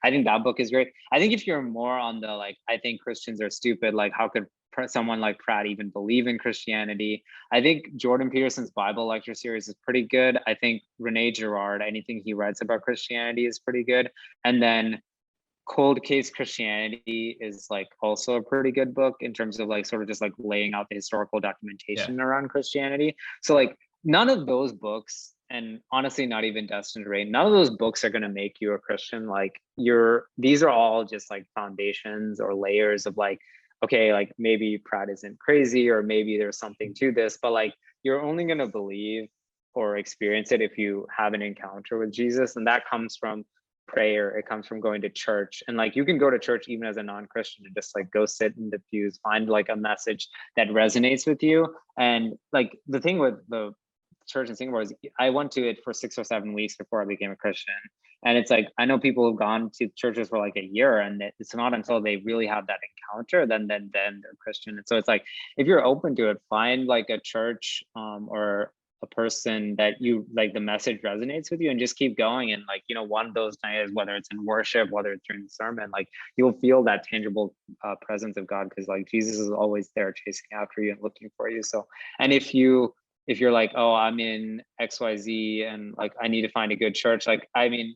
I think that book is great. I think if you're more on the, like, I think Christians are stupid, like how could someone like Pratt even believe in Christianity? I think Jordan Peterson's Bible lecture series is pretty good. I think Rene Girard, anything he writes about Christianity is pretty good. And then Cold Case Christianity is like also a pretty good book in terms of like sort of just like laying out the historical documentation around Christianity. So like none of those books, and honestly not even Destined to Reign, none of those books are going to make you a Christian. Like these are all just like foundations or layers of like, okay, like maybe Pratt isn't crazy, or maybe there's something to this, but like you're only going to believe or experience it if you have an encounter with Jesus. And that comes from prayer. It comes from going to church. And like you can go to church even as a non-Christian and just like go sit in the pews, find like a message that resonates with you. And like the thing with the church in Singapore is I went to it for 6 or 7 weeks before I became a Christian. And it's like, I know people who've gone to churches for like a year, and it's not until they really have that encounter, then they're Christian. And so it's like, if you're open to it, find like a church or a person that you like, the message resonates with you, and just keep going. And like, you know, one of those times, whether it's in worship, whether it's during the sermon, like you'll feel that tangible presence of God, because like Jesus is always there chasing after you and looking for you. So, and if you're like, oh, I'm in XYZ and like I need to find a good church, like I mean,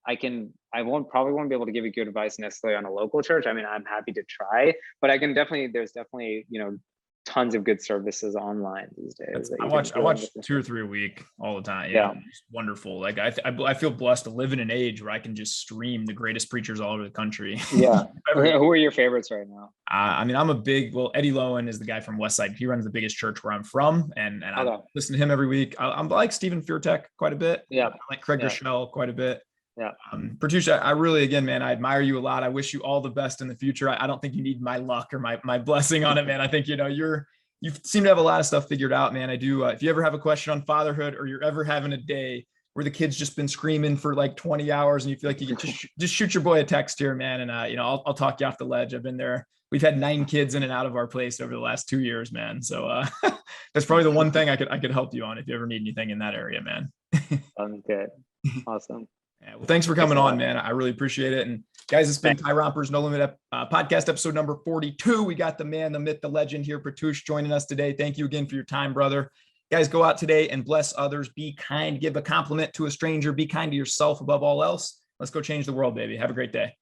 probably won't be able to give you good advice necessarily on a local church. I mean, I'm happy to try, but there's definitely, you know, tons of good services online these days. I watch 2 or 3 a week all the time. Yeah. It's wonderful. Like I feel blessed to live in an age where I can just stream the greatest preachers all over the country. Yeah. Who are your favorites right now? I mean, I'm Eddie Lowen is the guy from Westside. He runs the biggest church where I'm from, and I listen to him every week. I'm like Stephen Furtick quite a bit. Yeah. I like Craig Rochelle quite a bit. Yeah. Pratyush, I really, again, man, I admire you a lot. I wish you all the best in the future. I don't think you need my luck or my blessing on it, man. I think, you know, you seem to have a lot of stuff figured out, man. I do. If you ever have a question on fatherhood, or you're ever having a day where the kid's just been screaming for like 20 hours and you feel like you can just shoot your boy a text here, man. And, you know, I'll talk you off the ledge. I've been there. We've had 9 kids in and out of our place over the last 2 years, man. So that's probably the one thing I could help you on if you ever need anything in that area, man. Sounds good. Awesome. Yeah, well, thanks for coming on, man. I really appreciate it. And guys, it's been Tyrompers No Limit podcast episode number 42. We got the man, the myth, the legend here, Pratyush, joining us today. Thank you again for your time, brother. Guys, go out today and bless others. Be kind. Give a compliment to a stranger. Be kind to yourself above all else. Let's go change the world, baby. Have a great day.